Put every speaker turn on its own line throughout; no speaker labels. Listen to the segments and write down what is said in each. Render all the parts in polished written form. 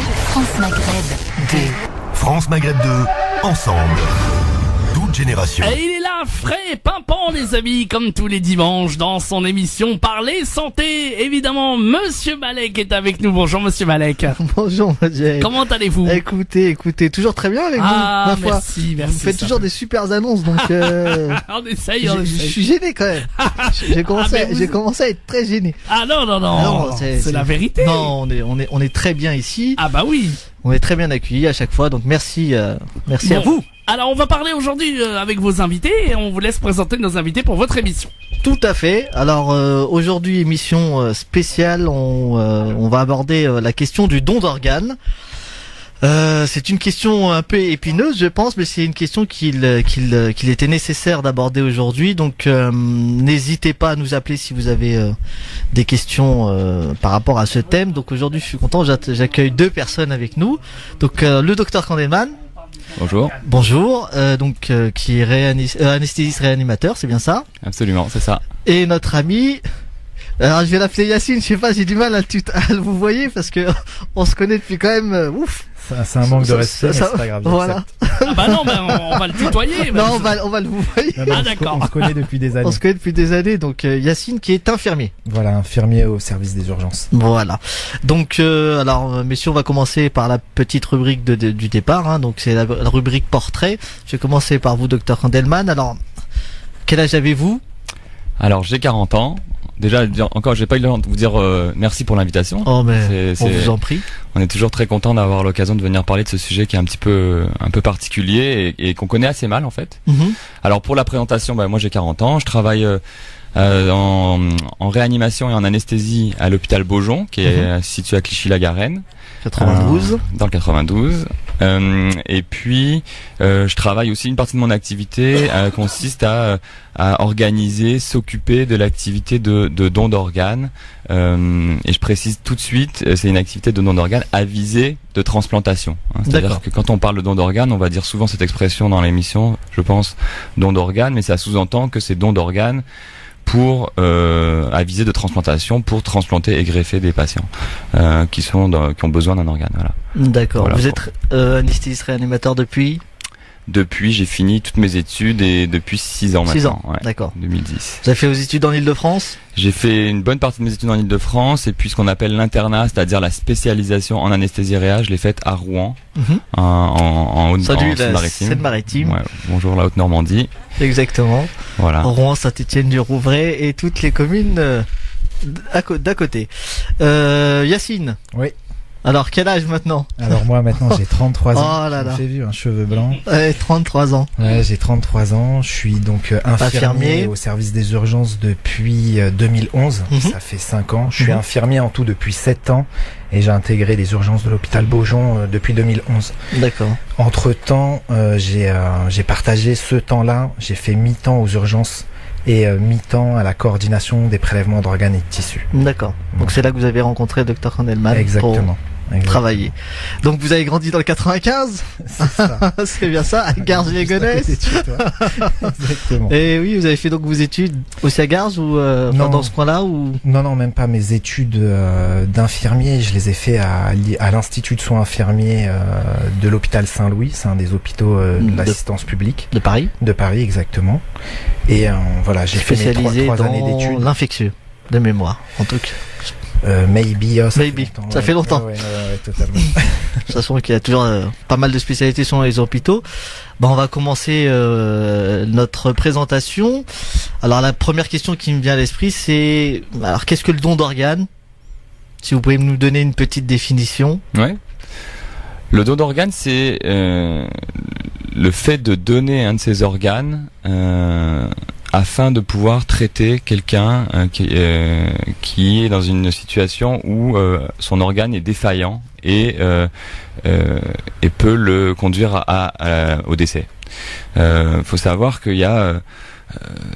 France Maghreb 2.
France Maghreb 2, ensemble. Toute génération.
Et il est là, frais et pimpant les amis, comme tous les dimanches dans son émission Parler Santé. Évidemment, Monsieur Malek est avec nous. Bonjour Monsieur Malek.
Bonjour Jay.
Comment allez-vous?
Écoutez, toujours très bien avec vous, ma foi.
Merci.
Vous faites toujours des super annonces, donc
on essaye.
je suis gêné quand même. J'ai commencé à être très gêné.
Ah non, c'est la vérité.
Non, on est très bien ici.
Ah bah oui.
On est très bien accueillis à chaque fois, donc merci à vous.
Alors on va parler aujourd'hui avec vos invités et on vous laisse présenter nos invités pour votre émission.
Tout à fait. Alors aujourd'hui émission spéciale, on va aborder la question du don d'organes. C'est une question un peu épineuse, je pense, mais c'est une question qu'il était nécessaire d'aborder aujourd'hui. Donc n'hésitez pas à nous appeler si vous avez des questions par rapport à ce thème. Donc aujourd'hui je suis content, j'accueille deux personnes avec nous. Donc le docteur Kandelman.
Bonjour.
Bonjour, qui est anesthésiste réanimateur, c'est bien ça?
Absolument, c'est ça.
Et notre ami, alors je vais l'appeler Yacine, je sais pas, j'ai du mal à vous voyez parce que on se connaît depuis quand même, ouf.
C'est un manque de respect, mais c'est pas grave.
Voilà.
Ah bah non, on va le tutoyer.
Non, on va le vouvoyer.
Ah d'accord.
On se connaît depuis des années.
On se connaît depuis des années, donc Yacine qui est infirmier.
Voilà, infirmier au service des urgences.
Voilà. Donc alors messieurs, on va commencer par la petite rubrique du départ, hein, donc c'est la rubrique portrait. Je vais commencer par vous, docteur Kandelman. Alors, quel âge avez-vous?
Alors j'ai 40 ans. Déjà, encore, j'ai pas eu le temps de vous dire merci pour l'invitation.
Oh mais on vous en prie.
On est toujours très content d'avoir l'occasion de venir parler de ce sujet qui est un peu particulier et qu'on connaît assez mal en fait.
Mm-hmm.
Alors pour la présentation, moi j'ai 40 ans, je travaille en réanimation et en anesthésie à l'hôpital Beaujon qui est situé à Clichy-la-Garenne.
92.
Dans le 92. Et puis, je travaille aussi, une partie de mon activité consiste à organiser, s'occuper de l'activité de don d'organes. Et je précise tout de suite, c'est une activité de don d'organes à visée de transplantation. Hein. C'est-à-dire que quand on parle de don d'organes, on va dire souvent cette expression dans l'émission, je pense, don d'organes, mais ça sous-entend que c'est don d'organes pour à visée de transplantation pour transplanter et greffer des patients qui ont besoin d'un organe. Voilà.
D'accord.
Voilà,
vous êtes anesthésiste réanimateur depuis
j'ai fini toutes mes études et depuis 6 ans maintenant.
6 ans,
ouais,
d'accord.
2010.
Vous avez fait vos études en Île-de-France?
J'ai fait une bonne partie de mes études en Île-de-France et puis ce qu'on appelle l'internat, c'est-à-dire la spécialisation en anesthésie réa, je l'ai faite à Rouen, en
Seine-Maritime.
Ouais, bonjour la Haute-Normandie.
Exactement.
Voilà.
Rouen, Saint-Étienne-du-Rouvray et toutes les communes d'à côté. Yacine.
Oui.
Alors, quel âge maintenant?
Alors moi maintenant j'ai 33 ans.
Oh là là.
J'ai vu un cheveu blanc.
33 ans.
Ouais, j'ai 33 ans. Je suis donc infirmier au service des urgences depuis 2011. Ça fait 5 ans. Je suis infirmier en tout depuis 7 ans. Et j'ai intégré les urgences de l'hôpital Beaujon depuis 2011.
D'accord.
Entre-temps, j'ai partagé ce temps-là. J'ai fait mi-temps aux urgences et mi-temps à la coordination des prélèvements d'organes et de tissus.
D'accord. Donc c'est là que vous avez rencontré Dr Kandelman.
Exactement.
Travailler. Donc vous avez grandi dans le 95?
C'est ça.
C'est bien ça, à Garges-les-Gonesse.
Exactement.
Et oui, vous avez fait donc vos études aussi à Garges ou dans ce coin-là ou?
Non, même pas. Mes études d'infirmier, je les ai fait à l'Institut de soins infirmiers de l'hôpital Saint-Louis. C'est un des hôpitaux de l'assistance publique.
De Paris? De
Paris, exactement. Et voilà, j'ai fait mes 3 années d'études.
L'infectieux, de mémoire, en tout cas.
Maybe.
Ça fait longtemps.
Ouais, totalement.
De toute façon, il y a toujours pas mal de spécialités sur les hôpitaux. On va commencer notre présentation. Alors, la première question qui me vient à l'esprit, c'est alors qu'est-ce que le don d'organes? Si vous pouvez nous donner une petite définition.
Ouais. Le don d'organes, c'est le fait de donner un de ses organes afin de pouvoir traiter quelqu'un qui est dans une situation où son organe est défaillant et peut le conduire au décès. Faut savoir qu'il y a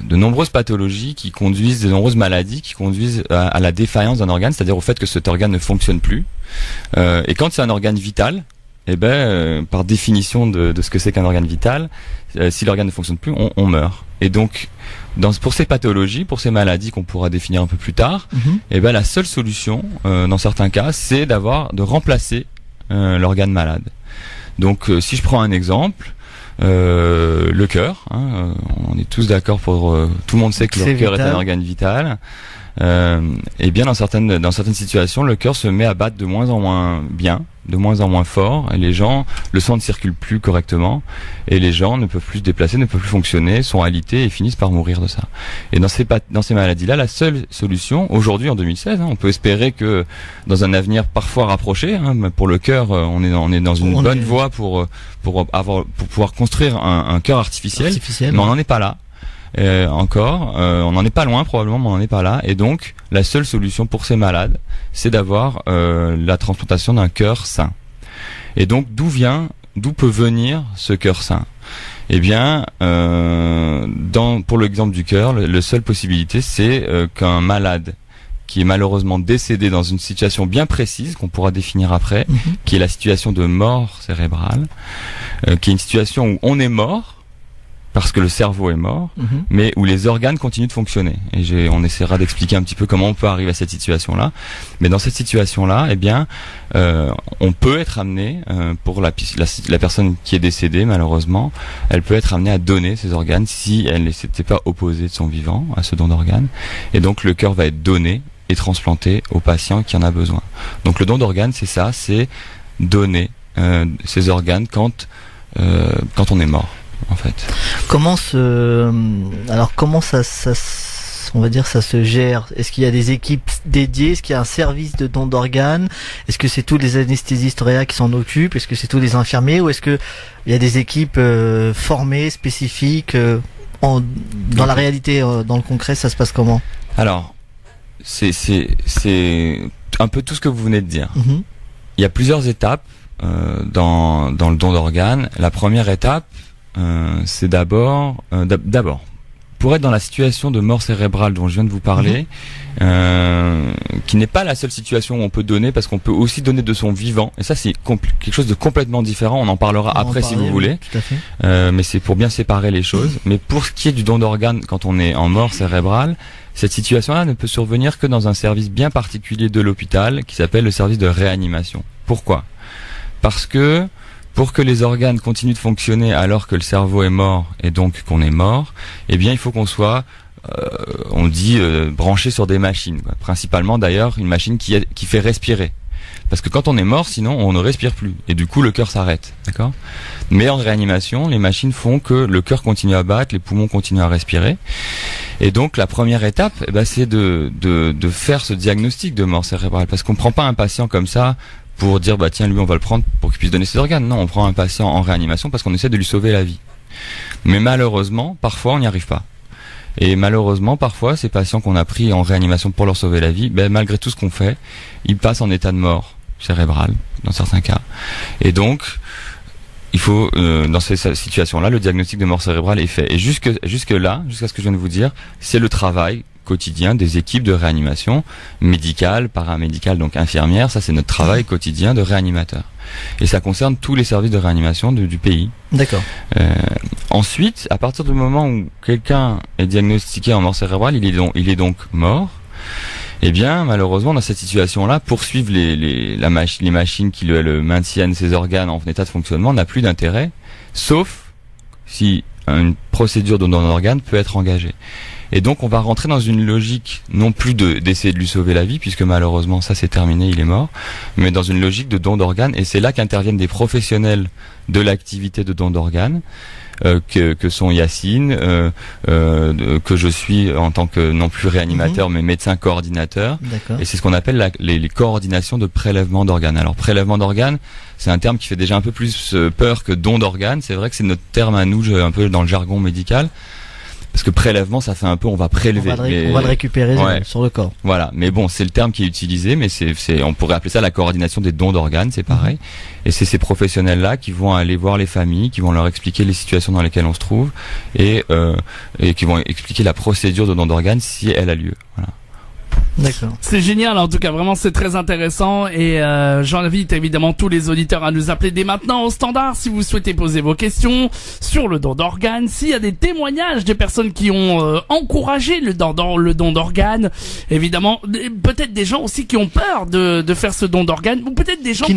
de nombreuses pathologies de nombreuses maladies qui conduisent à la défaillance d'un organe, c'est-à-dire au fait que cet organe ne fonctionne plus. Et quand c'est un organe vital, par définition de ce que c'est qu'un organe vital, si l'organe ne fonctionne plus, on meurt. Et donc, pour ces pathologies, pour ces maladies qu'on pourra définir un peu plus tard, la seule solution, dans certains cas, c'est de remplacer l'organe malade. Donc si je prends un exemple, le cœur, on est tous d'accord pour tout le monde sait que le cœur est un organe vital. Et bien dans certaines situations, le cœur se met à battre de moins en moins bien, de moins en moins fort, et le sang ne circule plus correctement, et les gens ne peuvent plus se déplacer, ne peuvent plus fonctionner, sont alités et finissent par mourir de ça. Et dans ces maladies-là, la seule solution, aujourd'hui en 2016, on peut espérer que dans un avenir parfois rapproché, pour le cœur, on est dans une bonne voie pour pouvoir construire un cœur artificiel, mais on n'en est pas là. On n'en est pas loin probablement, mais on n'en est pas là. Et donc, la seule solution pour ces malades, c'est d'avoir la transplantation d'un cœur sain. Et donc, d'où peut venir ce cœur sain ? Eh bien, pour l'exemple du cœur, la seule possibilité, c'est qu'un malade qui est malheureusement décédé dans une situation bien précise, qu'on pourra définir après, qui est la situation de mort cérébrale, qui est une situation où on est mort, parce que le cerveau est mort, mais où les organes continuent de fonctionner. Et on essaiera d'expliquer un petit peu comment on peut arriver à cette situation-là. Mais dans cette situation-là, eh bien, on peut être amené, pour la personne qui est décédée, malheureusement, elle peut être amenée à donner ses organes si elle ne s'était pas opposée de son vivant à ce don d'organes. Et donc, le cœur va être donné et transplanté au patient qui en a besoin. Donc, le don d'organes, c'est ça, c'est donner ses organes quand on est mort. En fait. Comment ça on va dire, ça se gère? Est-ce qu'il y a des équipes dédiées? Est-ce qu'il y a un service de don d'organes? Est-ce que c'est tous les anesthésistes réa qui s'en occupent? Est-ce que c'est tous les infirmiers? Ou est-ce que il y a des équipes formées, spécifiques dans la réalité, dans le concret, ça se passe comment? Alors, c'est un peu tout ce que vous venez de dire. Il y a plusieurs étapes dans le don d'organes. La première étape, c'est d'abord, pour être dans la situation de mort cérébrale dont je viens de vous parler, qui n'est pas la seule situation où on peut donner, parce qu'on peut aussi donner de son vivant, et ça c'est quelque chose de complètement différent, on en parlera après si vous voulez, tout à fait. Mais c'est pour bien séparer les choses. Mais pour ce qui est du don d'organes, quand on est en mort cérébrale, cette situation-là ne peut survenir que dans un service bien particulier de l'hôpital, qui s'appelle le service de réanimation. Pourquoi ? Parce que pour que les organes continuent de fonctionner alors que le cerveau est mort et donc qu'on est mort, eh bien il faut qu'on soit, on dit, branché sur des machines, quoi. Principalement d'ailleurs une machine qui fait respirer. Parce que quand on est mort, sinon on ne respire plus et du coup le cœur s'arrête, d'accord ? Mais en réanimation, les machines font que le cœur continue à battre, les poumons continuent à respirer. Et donc la première étape, c'est de faire ce diagnostic de mort cérébrale, parce qu'on prend pas un patient comme ça pour dire tiens, lui on va le prendre pour qu'il puisse donner ses organes. Non, on prend un patient en réanimation parce qu'on essaie de lui sauver la vie. Mais malheureusement, parfois on n'y arrive pas. Et malheureusement, parfois ces patients qu'on a pris en réanimation pour leur sauver la vie, malgré tout ce qu'on fait, ils passent en état de mort cérébrale dans certains cas. Et donc il faut, dans ces situations-là, le diagnostic de mort cérébrale est fait. Et jusqu'à ce que je viens de vous dire, c'est le travail quotidien des équipes de réanimation médicale, paramédicale, donc infirmière. Ça, c'est notre travail quotidien de réanimateur. Et ça concerne tous les services de réanimation du pays. D'accord. Ensuite, à partir du moment où quelqu'un est diagnostiqué en mort cérébrale, il est donc mort. Eh bien, malheureusement, dans cette situation-là, poursuivre les machines qui le maintiennent ses organes en état de fonctionnement n'a plus d'intérêt, sauf si une procédure de don d'organes peut être engagée. Et donc on va rentrer dans une logique non plus d'essayer de lui sauver la vie, puisque malheureusement ça c'est terminé, il est mort, mais dans une logique de don d'organes, et c'est là qu'interviennent des professionnels de l'activité de don d'organes, que sont Yacine, que je suis en tant que non plus réanimateur mais médecin coordinateur. D'accord. Et c'est ce qu'on appelle les coordinations de prélèvement d'organes. Alors prélèvement d'organes, c'est un terme qui fait déjà un peu plus peur que don d'organes. C'est vrai que c'est notre terme à nous, un peu dans le jargon médical. Parce que prélèvement, ça fait un peu, on va prélever. On va le récupérer sur le corps. Voilà. Mais bon, c'est le terme qui est utilisé, mais on pourrait appeler ça la coordination des dons d'organes, c'est pareil. Et c'est ces professionnels-là qui vont aller voir les familles, qui vont leur expliquer les situations dans lesquelles on se trouve, et qui vont expliquer la procédure de don d'organes si elle a lieu. Voilà.
D'accord.
C'est génial, en tout cas, vraiment c'est très intéressant et j'invite évidemment tous les auditeurs à nous appeler dès maintenant au standard si vous souhaitez poser vos questions sur le don d'organes, s'il y a des témoignages de personnes qui ont encouragé le don d'organes, évidemment, peut-être des gens aussi qui ont peur de faire ce don d'organes, ou peut-être des gens qui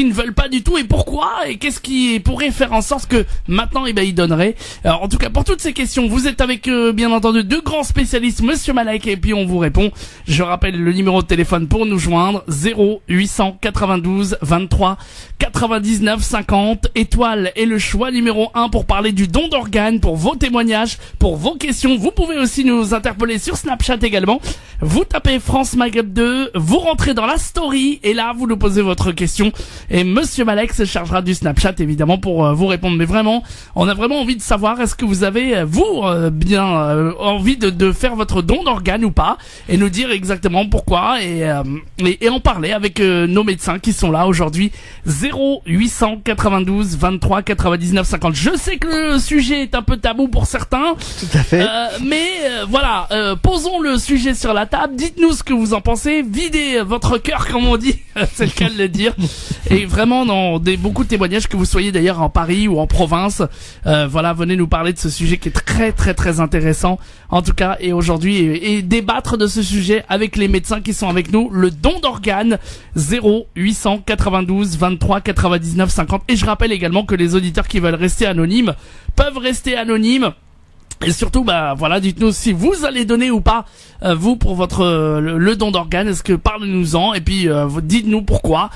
ne veulent pas du tout, et pourquoi, et qu'est-ce qui pourrait faire en sorte que maintenant ils donneraient. Alors en tout cas pour toutes ces questions, vous êtes avec bien entendu deux grands spécialistes, Monsieur Malek, et puis on vous répond. Je rappelle le numéro de téléphone pour nous joindre, 0892 23 99 50, étoile est le choix numéro 1 pour parler du don d'organes, pour vos témoignages, pour vos questions. Vous pouvez aussi nous interpeller sur Snapchat également. Vous tapez France Maghreb 2, vous rentrez dans la story et là vous nous posez votre question et Monsieur Malek se chargera du Snapchat évidemment pour vous répondre. Mais vraiment, on a vraiment envie de savoir, est-ce que vous avez envie de faire votre don d'organes ou pas, et nous dire exactement pourquoi et en parler avec nos médecins qui sont là aujourd'hui. 0892 23 99 50. Je sais que le sujet est un peu tabou pour certains.
Tout à fait.
Voilà, posons le sujet sur la table. Dites-nous ce que vous en pensez. Videz votre cœur, comme on dit. C'est le cas de le dire. Et vraiment, dans beaucoup de témoignages, que vous soyez d'ailleurs en Paris ou en province, voilà, venez nous parler de ce sujet qui est très très très intéressant. En tout cas, et aujourd'hui, et débattre de ce sujet avec les médecins qui sont avec nous. Le don d'organes, 0892 23 99 50. Et je rappelle également que les auditeurs qui veulent rester anonymes peuvent rester anonymes. Et surtout, voilà, dites-nous si vous allez donner ou pas, vous, pour votre le don d'organes. Est-ce que parlez-nous-en, et puis dites-nous pourquoi.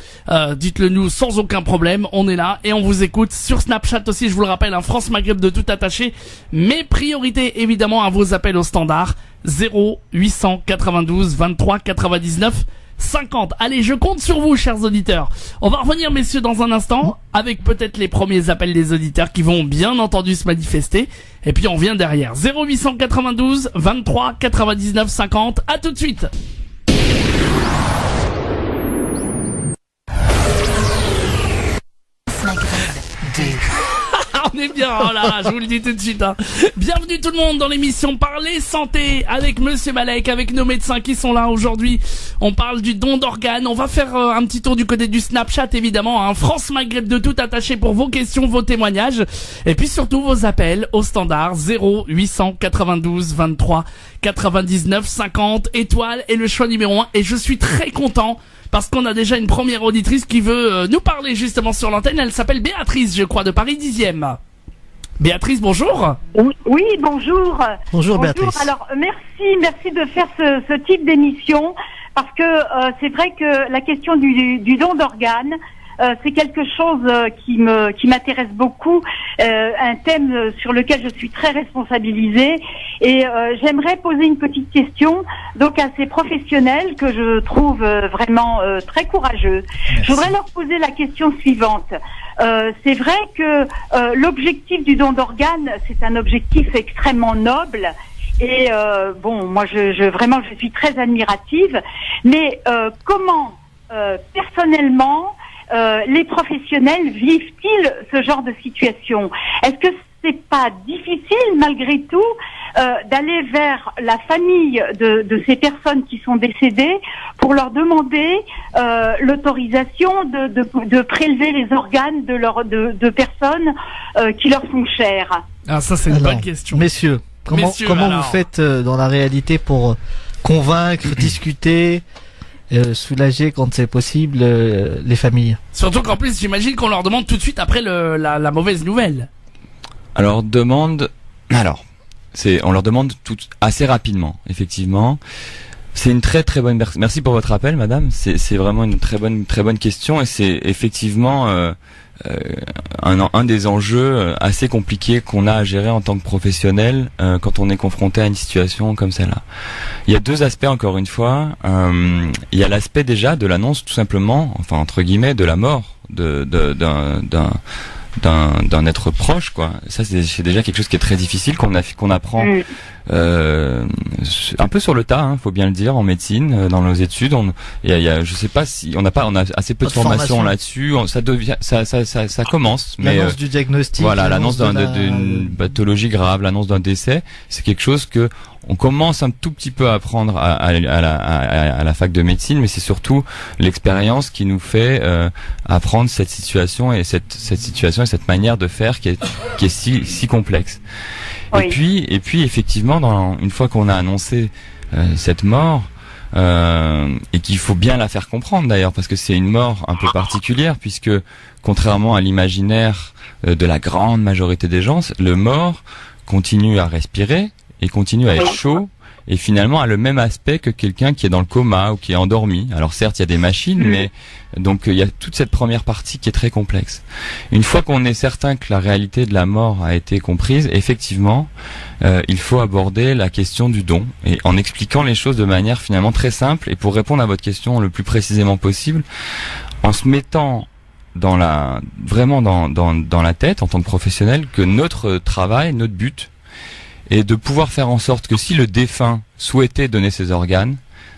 Dites-le nous sans aucun problème. On est là et on vous écoute sur Snapchat aussi. Je vous le rappelle, France Maghreb de tout attaché. Mais priorité évidemment à vos appels au standard, 0892 23 99 50. Allez, je compte sur vous, chers auditeurs. On va revenir, messieurs, dans un instant, avec peut-être les premiers appels des auditeurs qui vont bien entendu se manifester. Et puis on vient derrière. 0892 23 99 50. À tout de suite. On est bien, oh là, je vous le dis tout de suite, hein. Bienvenue tout le monde dans l'émission Parler Santé avec Monsieur Malek, avec nos médecins qui sont là aujourd'hui. On parle du don d'organes. On va faire un petit tour du côté du Snapchat évidemment, hein. France Maghreb de tout attaché pour vos questions, vos témoignages et puis surtout vos appels au standard 0892 23 99 50, étoile est le choix numéro 1. Et je suis très content parce qu'on a déjà une première auditrice qui veut nous parler justement sur l'antenne. Elle s'appelle Béatrice, je crois, de Paris 10e. Béatrice, bonjour.
Oui, bonjour.
Bonjour Béatrice.
Alors, merci de faire ce type d'émission, parce que c'est vrai que la question du don d'organes, c'est quelque chose qui m'intéresse beaucoup, un thème sur lequel je suis très responsabilisée, et j'aimerais poser une petite question donc à ces professionnels que je trouve vraiment très courageux. Merci. Je voudrais leur poser la question suivante. C'est vrai que l'objectif du don d'organes, c'est un objectif extrêmement noble. Et moi je suis très admirative, mais comment personnellement les professionnels vivent-ils ce genre de situation? Est-ce que c'est pas difficile malgré tout d'aller vers la famille de ces personnes qui sont décédées pour leur demander l'autorisation de prélever les organes de personnes qui leur sont chères?
Ah, ça c'est une bonne question.
Messieurs, comment vous faites dans la réalité pour convaincre, discuter, soulager quand c'est possible les familles? Surtout
qu'en plus j'imagine qu'on leur demande tout de suite après la mauvaise nouvelle.
On leur demande assez rapidement, effectivement. C'est une très très bonne. Merci pour votre appel, madame. C'est vraiment une très bonne question, et c'est effectivement un des enjeux assez compliqués qu'on a à gérer en tant que professionnel quand on est confronté à une situation comme celle-là. Il y a deux aspects, encore une fois. Il y a l'aspect déjà de l'annonce, tout simplement, enfin entre guillemets, de la mort d'un être proche, quoi. Ça c'est déjà quelque chose qui est très difficile, qu'on apprend un peu sur le tas, hein, faut bien le dire, en médecine, dans nos études, je sais pas si on a assez peu de formation là-dessus. Ça commence. Mais
l'annonce du diagnostic,
voilà, l'annonce d'une pathologie grave, l'annonce d'un décès, c'est quelque chose que on commence un tout petit peu à apprendre à la fac de médecine, mais c'est surtout l'expérience qui nous fait apprendre cette situation et cette manière de faire qui est si complexe. Oui. Et puis effectivement, une fois qu'on a annoncé cette mort, et qu'il faut bien la faire comprendre d'ailleurs, parce que c'est une mort un peu particulière, puisque contrairement à l'imaginaire de la grande majorité des gens, le mort continue à respirer et continue à être chaud, et finalement a le même aspect que quelqu'un qui est dans le coma ou qui est endormi. Alors certes, il y a des machines, mais donc il y a toute cette première partie qui est très complexe. Une fois qu'on est certain que la réalité de la mort a été comprise, effectivement, il faut aborder la question du don, et en expliquant les choses de manière finalement très simple, et pour répondre à votre question le plus précisément possible, en se mettant vraiment dans la tête en tant que professionnel que notre travail, notre but, et de pouvoir faire en sorte que si le défunt souhaitait donner ses organes,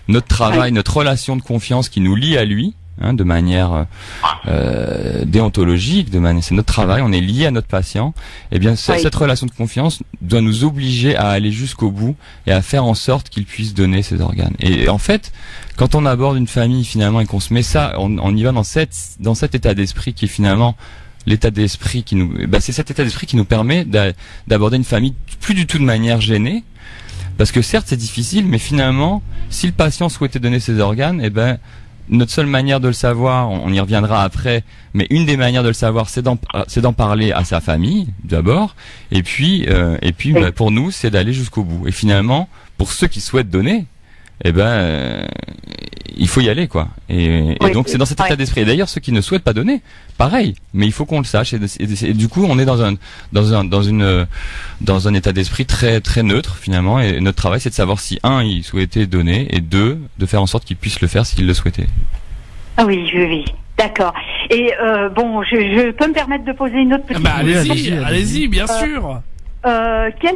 notre travail, notre relation de confiance qui nous lie à lui, de manière déontologique, c'est notre travail, on est lié à notre patient, et bien cette relation de confiance doit nous obliger à aller jusqu'au bout et à faire en sorte qu'il puisse donner ses organes. Et en fait, quand on aborde une famille finalement et qu'on se met ça, on y va dans cet état d'esprit qui est finalement l'état d'esprit c'est cet état d'esprit qui nous permet d'aborder une famille plus du tout de manière gênée, parce que certes c'est difficile, mais finalement si le patient souhaitait donner ses organes, notre seule manière de le savoir, on y reviendra après, mais une des manières de le savoir, c'est d'en parler à sa famille d'abord, et puis pour nous c'est d'aller jusqu'au bout. Et finalement pour ceux qui souhaitent donner, il faut y aller, quoi. Et donc c'est dans cet état d'esprit. Et d'ailleurs ceux qui ne souhaitent pas donner, pareil, mais il faut qu'on le sache. Et du coup on est dans un état d'esprit très très neutre finalement. Et notre travail c'est de savoir si il souhaitait donner, et deux, de faire en sorte qu'il puisse le faire s'il le souhaitait.
Ah oui. D'accord. Et je peux me permettre de poser une autre petite question.
Allez-y, bien sûr.
Quel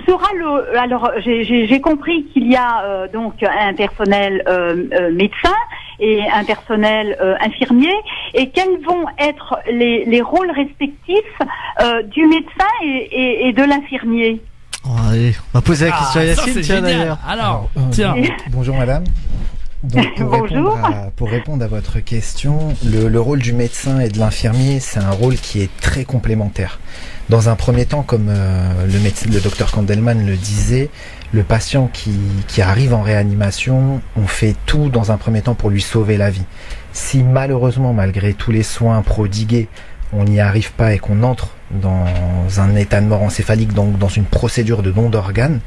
sera alors j'ai compris qu'il y a donc un personnel médecin et un personnel infirmier, et quels vont être les rôles respectifs du médecin et de l'infirmier?
Allez, on va poser la question à Yacine, tiens d'ailleurs.
Alors,
bonjour madame. Donc pour répondre à votre question, le rôle du médecin et de l'infirmier, c'est un rôle qui est très complémentaire. Dans un premier temps, comme le docteur Kandelman le disait, le patient qui arrive en réanimation, on fait tout dans un premier temps pour lui sauver la vie. Si malheureusement, malgré tous les soins prodigués, on n'y arrive pas et qu'on entre dans un état de mort encéphalique, donc dans une procédure de don d'organes,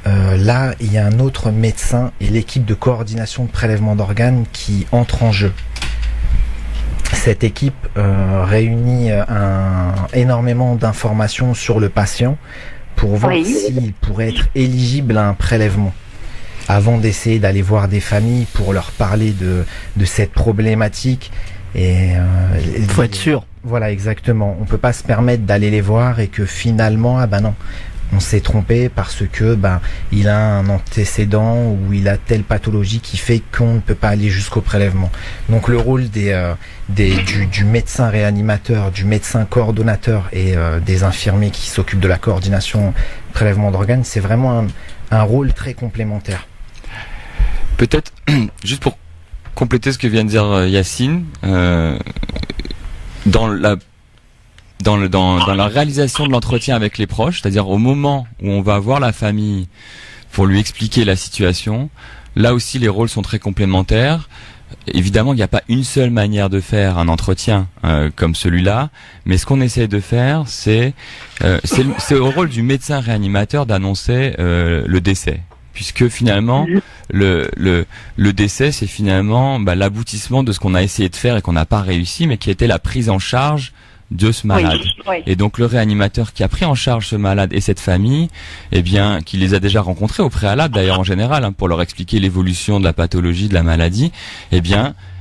là, il y a un autre médecin et l'équipe de coordination de prélèvement d'organes qui entre en jeu. Cette équipe réunit énormément d'informations sur le patient pour voir s'il pourrait être éligible à un prélèvement, avant d'essayer d'aller voir des familles pour leur parler de cette problématique. Et
il faut être sûr.
Voilà, exactement. On peut pas se permettre d'aller les voir et que finalement, non, on s'est trompé parce que il a un antécédent ou il a telle pathologie qui fait qu'on ne peut pas aller jusqu'au prélèvement. Donc le rôle du médecin réanimateur, du médecin coordonnateur et des infirmiers qui s'occupent de la coordination prélèvement d'organes, c'est vraiment un rôle très complémentaire.
Peut-être juste pour compléter ce que vient de dire Yacine, dans la réalisation de l'entretien avec les proches, c'est-à-dire au moment où on va voir la famille pour lui expliquer la situation, là aussi les rôles sont très complémentaires. Évidemment, il n'y a pas une seule manière de faire un entretien comme celui-là, mais ce qu'on essaie de faire, c'est au rôle du médecin réanimateur d'annoncer le décès. Puisque finalement, le décès, c'est finalement l'aboutissement de ce qu'on a essayé de faire et qu'on n'a pas réussi, mais qui était la prise en charge de ce malade. Et donc le réanimateur qui a pris en charge ce malade et cette famille, qui les a déjà rencontrés au préalable d'ailleurs en général, pour leur expliquer l'évolution de la pathologie, de la maladie,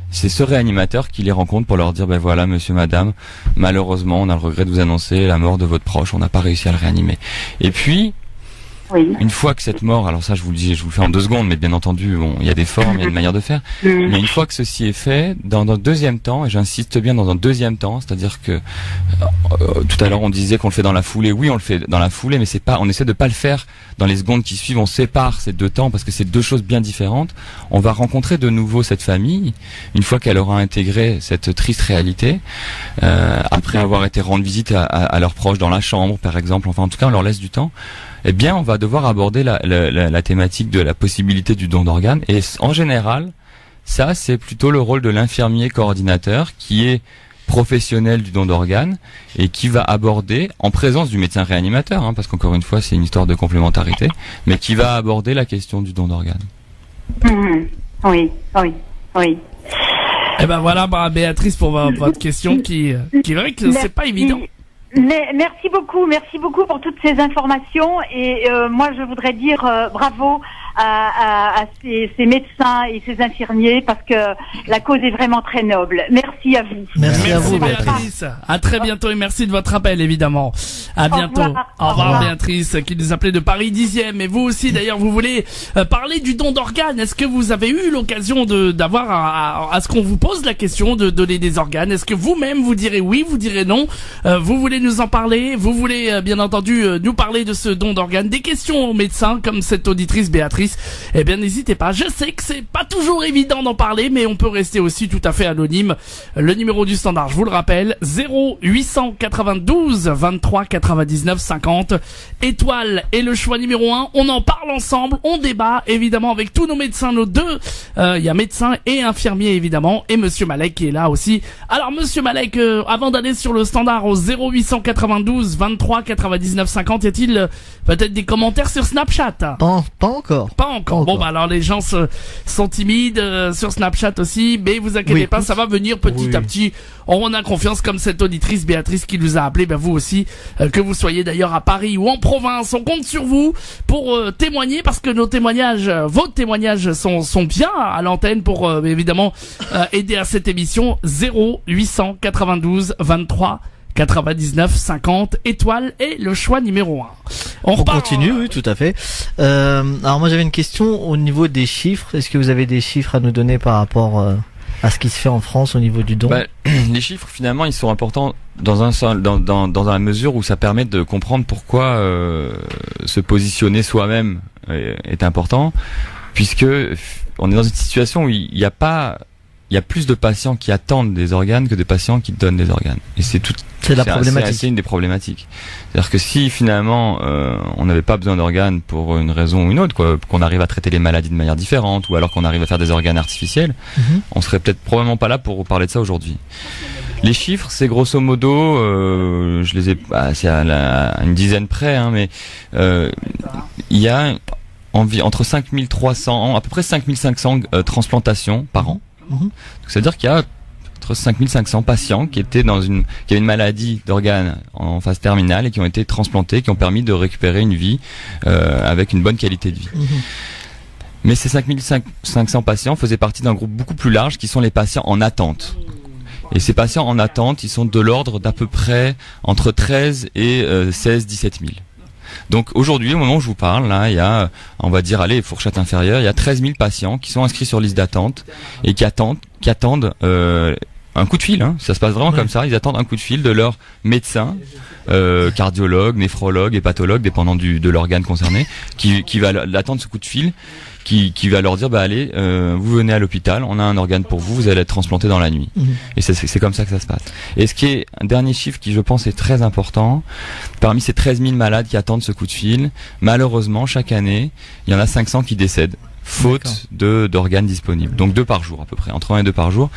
c'est ce réanimateur qui les rencontre pour leur dire voilà monsieur, madame, malheureusement on a le regret de vous annoncer la mort de votre proche, on n'a pas réussi à le réanimer. Et puis
Oui.
Une fois que cette mort, alors ça je vous le dis, je vous le fais en 2 secondes, mais bien entendu, bon, il y a des formes, il y a une manière de faire. Mais une fois que ceci est fait, dans un deuxième temps, et j'insiste bien dans un deuxième temps, c'est-à-dire que tout à l'heure on disait qu'on le fait dans la foulée. Oui, on le fait dans la foulée, mais c'est pas, on essaie de pas le faire dans les secondes qui suivent. On sépare ces 2 temps parce que c'est 2 choses bien différentes. On va rencontrer de nouveau cette famille une fois qu'elle aura intégré cette triste réalité, après avoir été rendre visite à leurs proches dans la chambre, par exemple. Enfin, en tout cas, on leur laisse du temps. Eh bien, on va devoir aborder la thématique de la possibilité du don d'organes. Et en général, ça, c'est plutôt le rôle de l'infirmier coordinateur qui est professionnel du don d'organes et qui va aborder, en présence du médecin réanimateur, hein, parce qu'encore une fois, c'est une histoire de complémentarité, mais qui va aborder la question du don d'organes.
Oui.
Eh ben voilà, Béatrice, pour votre question qui est vrai que c'est pas évident.
Merci beaucoup pour toutes ces informations et moi je voudrais dire bravo à ces médecins et ces infirmiers parce que la cause est vraiment très noble. Merci à vous.
Merci à vous,
Béatrice. À très bientôt et merci de votre appel, évidemment. À bientôt. Au revoir, Béatrice, qui nous appelait de Paris 10e. Et vous aussi, d'ailleurs, vous voulez parler du don d'organes. Est-ce que vous avez eu l'occasion d'avoir à ce qu'on vous pose la question de donner des organes? Est-ce que vous-même vous direz oui, vous direz non? Vous voulez nous en parler? Vous voulez, bien entendu, nous parler de ce don d'organes? Des questions aux médecins, comme cette auditrice Béatrice. Eh bien, n'hésitez pas. Je sais que c'est pas toujours évident d'en parler, mais on peut rester aussi tout à fait anonyme. Le numéro du standard, je vous le rappelle, 0892 23 99 50. Étoile est le choix numéro 1. On en parle ensemble, on débat, évidemment, avec tous nos médecins, nos 2. Il y a médecin et infirmier, évidemment, et Monsieur Malek qui est là aussi. Alors, Monsieur Malek, avant d'aller sur le standard au 0892 23 99 50, y a-t-il peut-être des commentaires sur Snapchat?
Pas encore.
Pas encore. Bon, bah alors les gens sont timides sur Snapchat aussi, mais vous inquiétez pas, ça va venir petit à petit. On a confiance, comme cette auditrice Béatrice qui nous a appelé. Ben vous aussi, que vous soyez d'ailleurs à Paris ou en province, on compte sur vous pour témoigner, parce que nos témoignages, vos témoignages sont bien à l'antenne pour évidemment aider à cette émission. 0892 23 99 50, étoile est le choix numéro 1. On
continue, oui, tout à fait. Alors moi j'avais une question au niveau des chiffres. Est-ce que vous avez des chiffres à nous donner par rapport à ce qui se fait en France au niveau du don?
Les chiffres finalement ils sont importants dans la mesure où ça permet de comprendre pourquoi se positionner soi-même est important, puisque on est dans une situation où il y a plus de patients qui attendent des organes que de patients qui donnent des organes. Et c'est la problématique. C'est une des problématiques. C'est-à-dire que si finalement on n'avait pas besoin d'organes pour une raison ou une autre, qu'on arrive à traiter les maladies de manière différente, ou alors qu'on arrive à faire des organes artificiels, on serait peut-être probablement pas là pour parler de ça aujourd'hui. Les chiffres, c'est grosso modo, je les ai, c'est à une dizaine près, hein, mais il y a entre 5300, à peu près 5500 transplantations par an. Donc, c'est-à-dire qu'il y a entre 5500 patients qui avaient une maladie d'organes en phase terminale et qui ont été transplantés, qui ont permis de récupérer une vie avec une bonne qualité de vie. Mais ces 5500 patients faisaient partie d'un groupe beaucoup plus large qui sont les patients en attente. Et ces patients en attente, ils sont de l'ordre d'à peu près entre 13 et 17 000. Donc aujourd'hui, au moment où je vous parle, là, il y a, on va dire, fourchette inférieure, il y a 13 000 patients qui sont inscrits sur liste d'attente et qui attendent un coup de fil. Hein. Ça se passe vraiment comme ça. Ils attendent un coup de fil de leur médecin, cardiologue, néphrologue, hépatologue, dépendant de l'organe concerné, qui va l'attendre ce coup de fil, qui va leur dire allez, vous venez à l'hôpital, on a un organe pour vous, vous allez être transplanté dans la nuit. Et c'est comme ça que ça se passe. Et ce qui est un dernier chiffre qui je pense est très important, parmi ces 13 000 malades qui attendent ce coup de fil, malheureusement chaque année il y en a 500 qui décèdent faute d'organes disponibles. Donc 2 par jour à peu près, entre 1 et 2 par jour.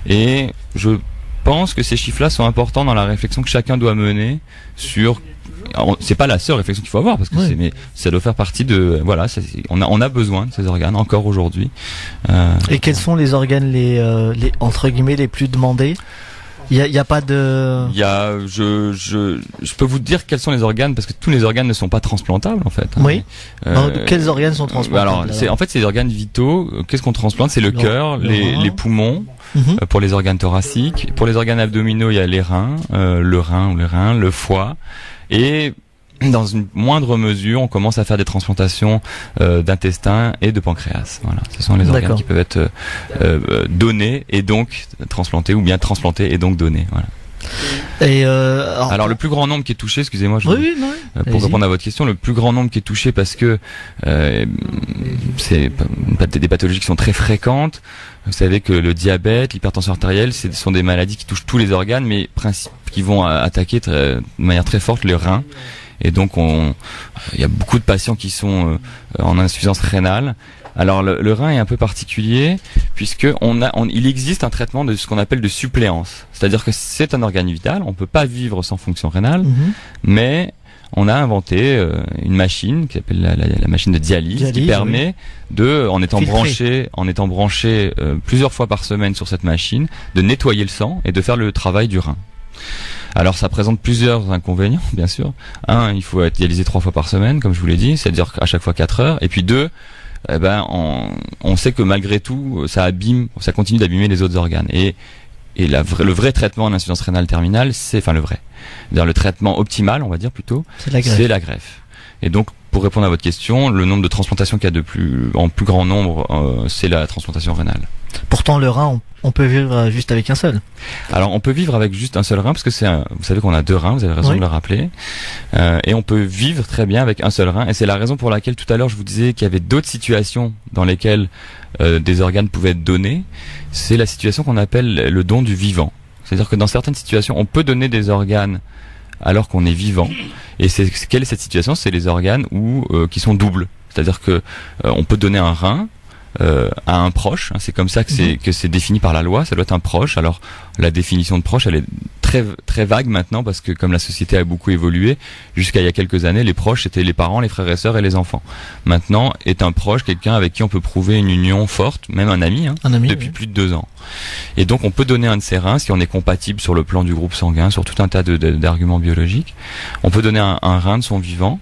Et je pense que ces chiffres-là sont importants dans la réflexion que chacun doit mener sur. C'est pas la seule réflexion qu'il faut avoir, parce que mais ça doit faire partie de on a besoin de ces organes encore aujourd'hui.
Et quels sont les organes les entre guillemets les plus demandés? Il y a pas de. Je peux vous dire quels sont les organes, parce que tous les organes ne sont pas transplantables en fait. Oui. Quels organes sont transplantables?
Alors c'est des organes vitaux. Qu'est-ce qu'on transplante? C'est le cœur, les poumons. Pour les organes thoraciques, pour les organes abdominaux, il y a les reins, le foie, et dans une moindre mesure, on commence à faire des transplantations d'intestin et de pancréas. Voilà, ce sont les organes qui peuvent être donnés et donc transplantés, ou bien transplantés et donc donnés. Voilà.
Et
alors le plus grand nombre qui est touché, excusez-moi, pour répondre à votre question, le plus grand nombre qui est touché parce que c'est des pathologies qui sont très fréquentes. Vous savez que le diabète, l'hypertension artérielle, ce sont des maladies qui touchent tous les organes, mais qui vont attaquer de manière très forte les reins. Et donc il y a beaucoup de patients qui sont en insuffisance rénale. Alors le rein est un peu particulier puisque il existe un traitement de ce qu'on appelle de suppléance. C'est-à-dire que c'est un organe vital, on peut pas vivre sans fonction rénale, mais on a inventé une machine qui s'appelle la machine de dialyse qui permet en étant branché plusieurs fois par semaine sur cette machine, de nettoyer le sang et de faire le travail du rein. Alors ça présente plusieurs inconvénients, bien sûr. Un, il faut être dialysé 3 fois par semaine, comme je vous l'ai dit, c'est-à-dire à chaque fois 4 heures. Et puis 2, on sait que malgré tout, ça continue d'abîmer les autres organes. Et le vrai traitement en insuffisance rénale terminale, le traitement optimal, on va dire plutôt, c'est la greffe. Et donc, pour répondre à votre question, le nombre de transplantations qu'il y a en plus grand nombre, c'est la transplantation rénale.
Pourtant, le rein, on peut vivre juste avec un seul.
Alors, on peut vivre avec juste un seul rein, parce que vous savez qu'on a 2 reins, vous avez raison de le rappeler. Et on peut vivre très bien avec un seul rein. Et c'est la raison pour laquelle tout à l'heure, je vous disais qu'il y avait d'autres situations dans lesquelles des organes pouvaient être donnés. C'est la situation qu'on appelle le don du vivant. C'est-à-dire que dans certaines situations, on peut donner des organes alors qu'on est vivant. Et quelle est cette situation? C'est les organes qui sont doubles. C'est-à-dire que on peut donner un rein à un proche. C'est comme ça que c'est défini par la loi. Ça doit être un proche. Alors la définition de proche, elle est très très vague maintenant parce que comme la société a beaucoup évolué, jusqu'à il y a quelques années, les proches c'était les parents, les frères et sœurs et les enfants. Maintenant, est un proche quelqu'un avec qui on peut prouver une union forte, même un ami, depuis plus de 2 ans. Et donc on peut donner un de ces reins si on est compatible sur le plan du groupe sanguin, sur tout un tas d'arguments biologiques. On peut donner un rein de son vivant.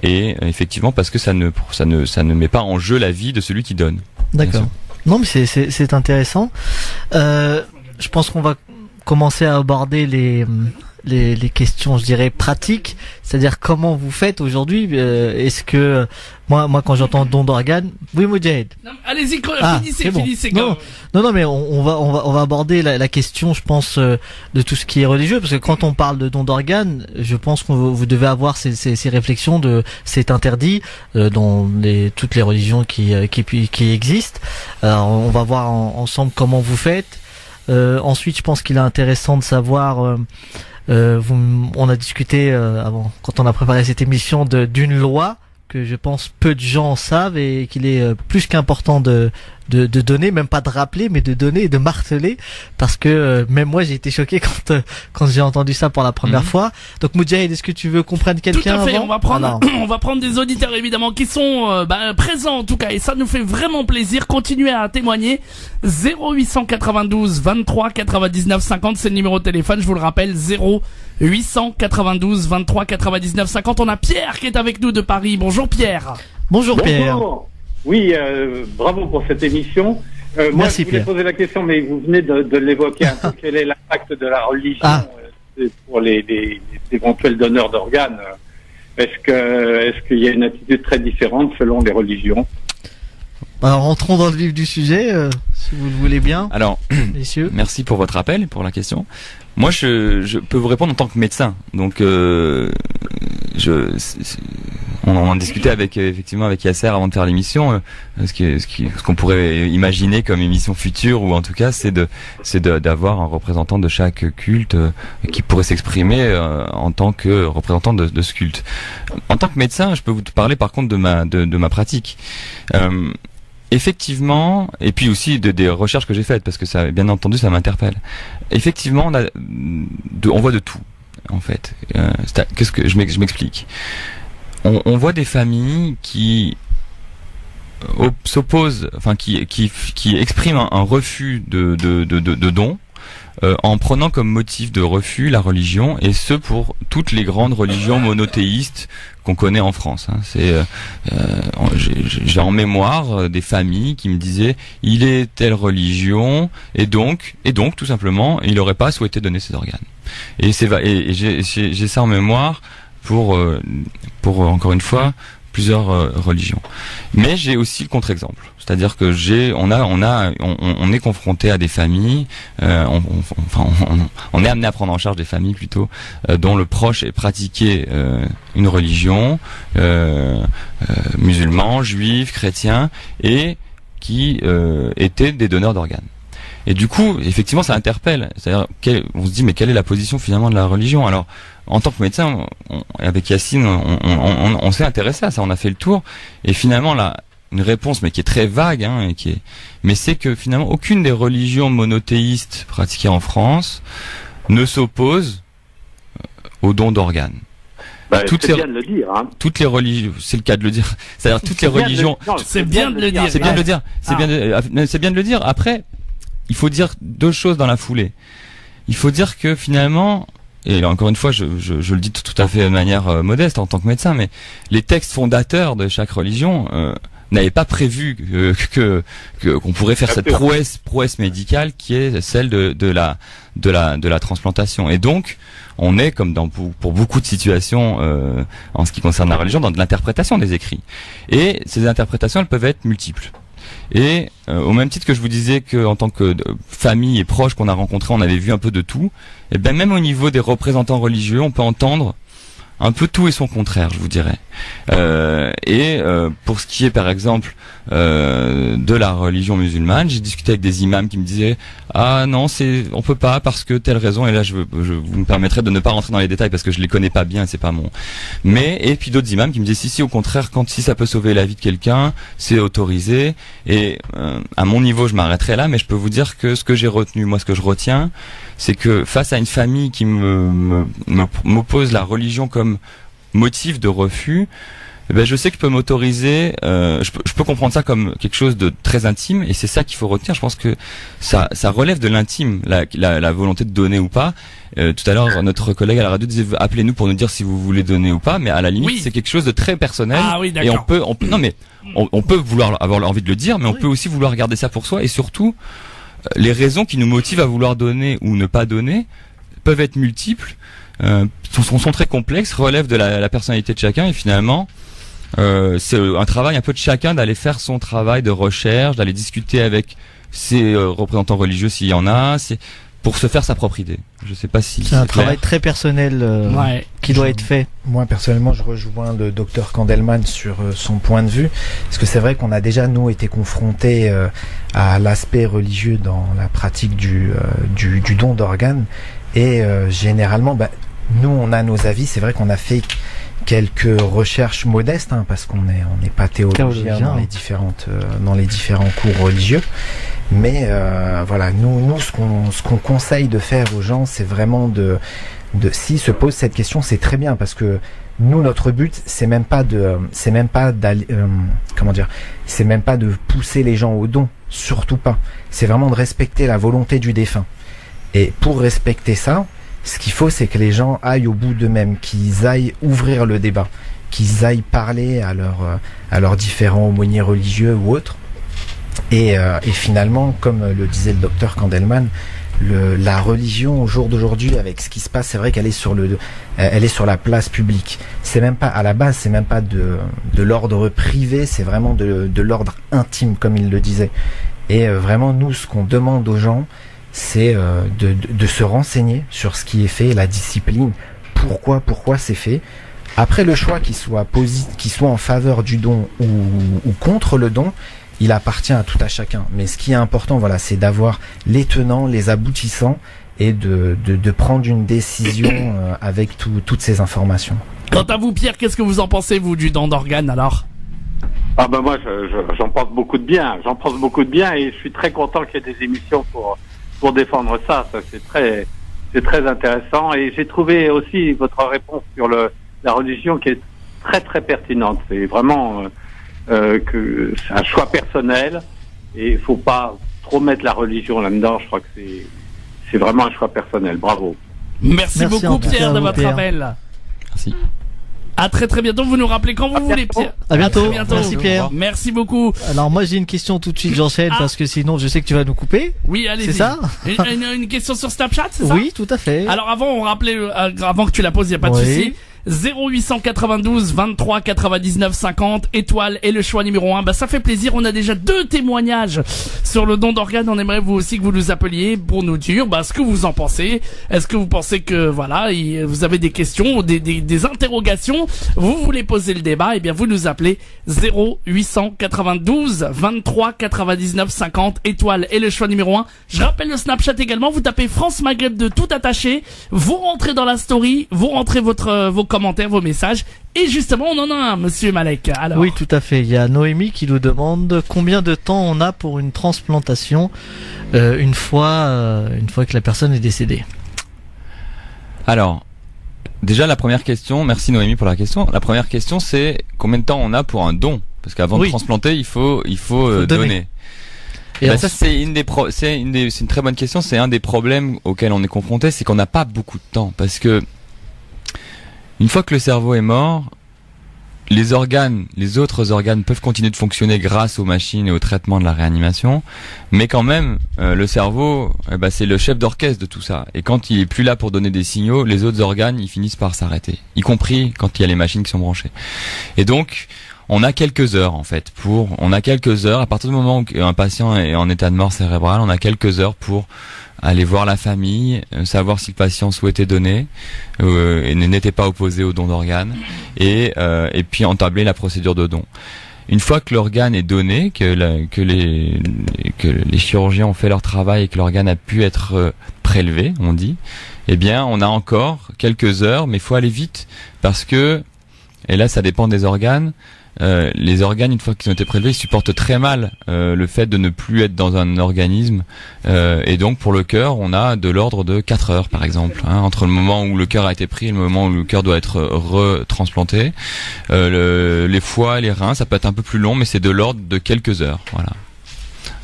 Et effectivement parce que ça ne met pas en jeu la vie de celui qui donne.
D'accord. Non mais c'est intéressant. Je pense qu'on va commencer à aborder les questions, je dirais pratiques, c'est-à-dire comment vous faites aujourd'hui. Est-ce que moi quand j'entends don d'organes, oui Moudjahid.
Allez-y, finissez.
Non mais on va aborder la question, je pense, de tout ce qui est religieux, parce que quand on parle de don d'organes, je pense que vous devez avoir ces réflexions de c'est interdit dans toutes les religions qui existent. Alors on va voir ensemble comment vous faites. Ensuite, je pense qu'il est intéressant de savoir. On a discuté avant, quand on a préparé cette émission, d'une loi que je pense peu de gens savent et qu'il est plus qu'important de donner, même pas de rappeler, mais de donner et de marteler, parce que même moi j'ai été choqué quand j'ai entendu ça pour la première fois. Donc Moudjahid, est-ce que tu veux qu'on prenne quelqu'un?
Tout à fait, on va prendre des auditeurs évidemment qui sont présents en tout cas, et ça nous fait vraiment plaisir. Continuez à témoigner. 0892 23 99 50, c'est le numéro de téléphone, je vous le rappelle, 0892 23 99 50. On a Pierre qui est avec nous de Paris. Bonjour Pierre.
Bonjour Pierre.
Oui, bravo pour cette émission. Moi, je voulais poser la question, mais vous venez de l'évoquer un peu. Quel est l'impact de la religion pour les éventuels donneurs d'organes? Est-ce qu'il y a une attitude très différente selon les religions?
Alors, rentrons dans le vif du sujet, si vous le voulez bien.
Alors, messieurs, merci pour votre appel et pour la question. Moi, je peux vous répondre en tant que médecin. Donc, on en discutait effectivement avec Yasser avant de faire l'émission. Ce qu'on pourrait imaginer comme émission future, ou en tout cas, c'est d'avoir un représentant de chaque culte qui pourrait s'exprimer en tant que représentant de ce culte. En tant que médecin, je peux vous parler par contre de ma pratique. Effectivement, et puis aussi des recherches que j'ai faites, parce que ça, bien entendu, ça m'interpelle. Effectivement, on voit de tout, en fait. Je m'explique. On voit des familles qui s'opposent, enfin qui expriment un refus de dons, en prenant comme motif de refus la religion, et ce pour toutes les grandes religions monothéistes qu'on connaît en France. J'ai en mémoire des familles qui me disaient il est telle religion et donc tout simplement il n'aurait pas souhaité donner ses organes. Et j'ai ça en mémoire pour encore une fois plusieurs religions. Mais j'ai aussi le contre-exemple, c'est-à-dire que on est confronté à des familles, on est amené à prendre en charge des familles plutôt dont le proche est pratiqué une religion, musulman, juif, chrétien, et qui étaient des donneurs d'organes. Et du coup, effectivement, ça interpelle. C'est-à-dire, on se dit, mais quelle est la position finalement de la religion? Alors, en tant que médecin, avec Yacine, on s'est intéressé à ça, on a fait le tour, et finalement, là, une réponse, mais qui est très vague, hein, mais c'est que finalement, aucune des religions monothéistes pratiquées en France ne s'oppose au don d'organes.
C'est bien de le dire, hein.
Toutes les religions, c'est le cas de le dire. C'est-à-dire toutes les religions.
C'est bien de le dire.
C'est bien de le dire. C'est bien de le dire. Après, il faut dire deux choses dans la foulée. Il faut dire que finalement, et là encore une fois, je le dis tout à fait de manière modeste en tant que médecin, mais les textes fondateurs de chaque religion n'avaient pas prévu qu'on pourrait faire cette prouesse médicale qui est celle de la transplantation. Et donc, on est, comme pour beaucoup de situations en ce qui concerne la religion, dans de l'interprétation des écrits. Et ces interprétations, elles peuvent être multiples. Et au même titre que je vous disais que en tant que famille et proches qu'on a rencontrés, on avait vu un peu de tout, et ben même au niveau des représentants religieux, on peut entendre un peu tout et son contraire, je vous dirais. Pour ce qui est par exemple de la religion musulmane, j'ai discuté avec des imams qui me disaient ah non, on peut pas parce que telle raison, et là je vous me permettrai de ne pas rentrer dans les détails parce que je les connais pas bien, c'est pas mon. Et puis d'autres imams qui me disaient si au contraire, si ça peut sauver la vie de quelqu'un, c'est autorisé. Et à mon niveau, je m'arrêterai là, mais je peux vous dire que ce que j'ai retenu, moi ce que je retiens, c'est que face à une famille qui m'oppose la religion comme motif de refus, je sais que je peux m'autoriser, je peux comprendre ça comme quelque chose de très intime, et c'est ça qu'il faut retenir. Je pense que ça relève de l'intime, la volonté de donner ou pas. Tout à l'heure, notre collègue à la radio disait appelez-nous pour nous dire si vous voulez donner ou pas, mais à la limite, c'est quelque chose de très personnel.
Ah oui,
et on peut vouloir avoir envie de le dire, mais on peut aussi vouloir garder ça pour soi, et surtout, les raisons qui nous motivent à vouloir donner ou ne pas donner peuvent être multiples, sont très complexes, relèvent de la personnalité de chacun, et finalement, c'est un travail un peu de chacun d'aller faire son travail de recherche, d'aller discuter avec ses représentants religieux s'il y en a, pour se faire sa propre idée. Je sais pas si
c'est un travail très personnel qui doit être fait.
Moi personnellement, je rejoins le docteur Kandelman sur son point de vue, parce que c'est vrai qu'on a déjà nous été confrontés à l'aspect religieux dans la pratique du don d'organes, et généralement, nous on a nos avis. C'est vrai qu'on a fait quelques recherches modestes, parce qu'on n'est pas théologien dans les différents cours religieux. Mais voilà, nous ce qu'on conseille de faire aux gens, c'est vraiment de s'ils se posent cette question, c'est très bien, parce que nous notre but c'est même pas de pousser les gens au don, surtout pas. C'est vraiment de respecter la volonté du défunt. Et pour respecter ça, ce qu'il faut, c'est que les gens aillent au bout d'eux-mêmes, qu'ils aillent ouvrir le débat, qu'ils aillent parler à leurs différents aumôniers religieux ou autres. Et finalement, comme le disait le docteur Kandelman, la religion au jour d'aujourd'hui, avec ce qui se passe, c'est vrai qu'elle est sur la place publique. C'est même pas, à la base, c'est même pas de l'ordre privé, c'est vraiment de l'ordre intime, comme il le disait. Et vraiment, nous, ce qu'on demande aux gens, c'est de se renseigner sur ce qui est fait, la discipline, pourquoi c'est fait. Après, le choix qu'il soit en faveur du don ou contre le don, il appartient à tout à chacun. Mais ce qui est important, voilà, c'est d'avoir les tenants, les aboutissants, et de prendre une décision avec toutes ces informations.
Quant à vous, Pierre, qu'est-ce que vous en pensez, vous, du don d'organes, alors?
Moi, j'en pense beaucoup de bien. J'en pense beaucoup de bien, et je suis très content qu'il y ait des émissions pour défendre ça. C'est très intéressant, et j'ai trouvé aussi votre réponse sur la religion qui est très très pertinente. C'est vraiment que c'est un choix personnel, et il faut pas trop mettre la religion là-dedans. Je crois que c'est vraiment un choix personnel. Bravo.
Merci beaucoup, Pierre, de votre appel.
Merci.
À très très bientôt. Vous nous rappelez quand vous voulez, Pierre.
À bientôt.
Merci, Pierre. Merci beaucoup.
Alors moi j'ai une question tout de suite, j'enchaîne, parce que sinon je sais que tu vas nous couper.
Oui, allez-y.
C'est ça?
Une question sur Snapchat, c'est ça?
Oui, tout à fait.
Alors avant, on rappelait, avant que tu la poses, il n'y a pas de souci. 0892 23 99 50 étoile et le choix numéro 1. Bah ça fait plaisir, on a déjà 2 témoignages sur le don d'organes. On aimerait vous aussi que vous nous appeliez pour nous dire ce que vous en pensez. Est-ce que vous pensez que voilà, vous avez des questions, des interrogations, vous voulez poser le débat, et bien vous nous appelez 0892 23 99 50 étoile et le choix numéro 1. Je rappelle le Snapchat également, vous tapez France Maghreb 2 tout attaché, vous rentrez dans la story, vous rentrez vos commentaires, vos messages, et justement on en a un, monsieur Malek. Alors.
Oui, tout à fait, il y a Noémie qui nous demande combien de temps on a pour une transplantation une fois que la personne est décédée.
Alors, déjà la première question, merci Noémie pour la question. La première question, c'est combien de temps on a pour un don, parce qu'avant de transplanter, il faut donner. Et ça c'est une très bonne question. C'est un des problèmes auxquels on est confronté, c'est qu'on n'a pas beaucoup de temps, parce que une fois que le cerveau est mort, les autres organes peuvent continuer de fonctionner grâce aux machines et au traitement de la réanimation, mais quand même, le cerveau, c'est le chef d'orchestre de tout ça. Et quand il est plus là pour donner des signaux, les autres organes, ils finissent par s'arrêter, y compris quand il y a les machines qui sont branchées. Et donc, on a quelques heures, en fait, à partir du moment où un patient est en état de mort cérébrale, on a quelques heures pour aller voir la famille, savoir si le patient souhaitait donner et n'était pas opposé au don d'organes, et puis entabler la procédure de don. Une fois que l'organe est donné, que les chirurgiens ont fait leur travail et que l'organe a pu être prélevé, on dit, eh bien on a encore quelques heures, mais il faut aller vite, parce que, et là ça dépend des organes, les organes, une fois qu'ils ont été prélevés, ils supportent très mal le fait de ne plus être dans un organisme, et donc pour le cœur, on a de l'ordre de 4 heures par exemple, entre le moment où le cœur a été pris et le moment où le cœur doit être retransplanté. Les foies, les reins, ça peut être un peu plus long, mais c'est de l'ordre de quelques heures. Voilà.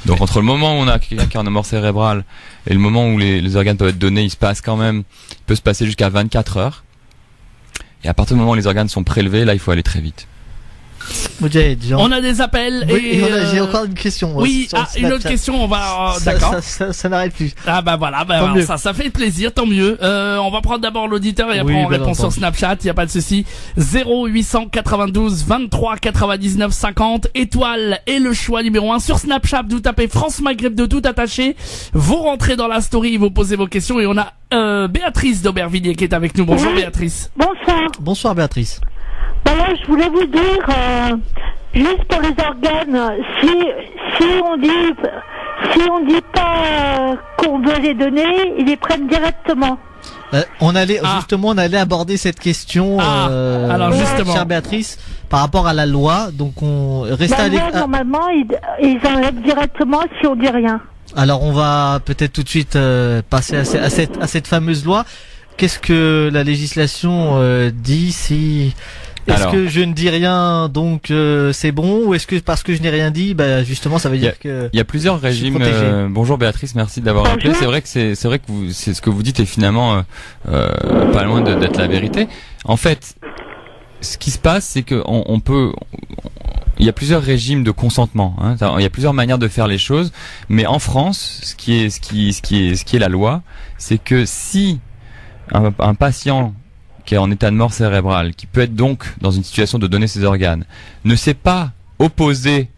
Donc entre le moment où on a quelqu'un qui a une mort cérébrale et le moment où les organes peuvent être donnés, il peut se passer jusqu'à 24 heures. Et à partir du moment où les organes sont prélevés, là il faut aller très vite.
On a des appels,
et j'ai encore une question.
Oui, une autre question, on va d'accord.
Ça n'arrête plus.
Ah voilà, ça fait plaisir, tant mieux. On va prendre d'abord l'auditeur et après on répond sur Snapchat, il y a pas de souci. 0892 23 99 50 étoile et le choix numéro 1 sur Snapchat, vous tapez France Maghreb 2 tout attaché. Vous rentrez dans la story, vous posez vos questions, et on a Béatrice d'Aubervilliers qui est avec nous. Bonjour Béatrice.
Bonsoir.
Bonsoir Béatrice.
Alors, je voulais vous dire, juste pour les organes, si on dit pas qu'on veut les donner, ils les prennent directement.
On allait aborder cette question,
alors justement,
chère Béatrice, par rapport à la loi. Donc on reste
normalement, ils enlèvent directement si on dit rien.
Alors on va peut-être tout de suite passer à cette fameuse loi. Qu'est-ce que la législation dit si... Est-ce que je ne dis rien, donc c'est bon, ou est-ce que parce que je n'ai rien dit, justement ça veut dire que
il y a plusieurs régimes. Bonjour Béatrice, merci d'avoir appelé. C'est vrai que c'est ce que vous dites est finalement pas loin d'être la vérité. En fait, ce qui se passe, c'est que il y a plusieurs régimes de consentement. Il y a plusieurs manières de faire les choses, mais en France, ce qui est la loi, c'est que si un patient qui est en état de mort cérébrale, qui peut être donc dans une situation de donner ses organes, ne s'est pas opposé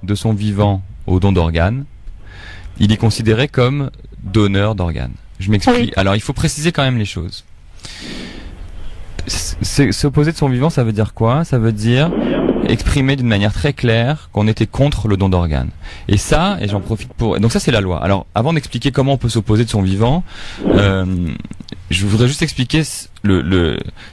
de son vivant au don d'organes, il est considéré comme donneur d'organes. Je m'explique. Oui. Alors il faut préciser quand même les choses. S'opposer de son vivant, ça veut dire quoi? Ça veut dire exprimer d'une manière très claire qu'on était contre le don d'organes. Et j'en profite pour... Donc ça, c'est la loi. Alors, avant d'expliquer comment on peut s'opposer de son vivant, je voudrais juste expliquer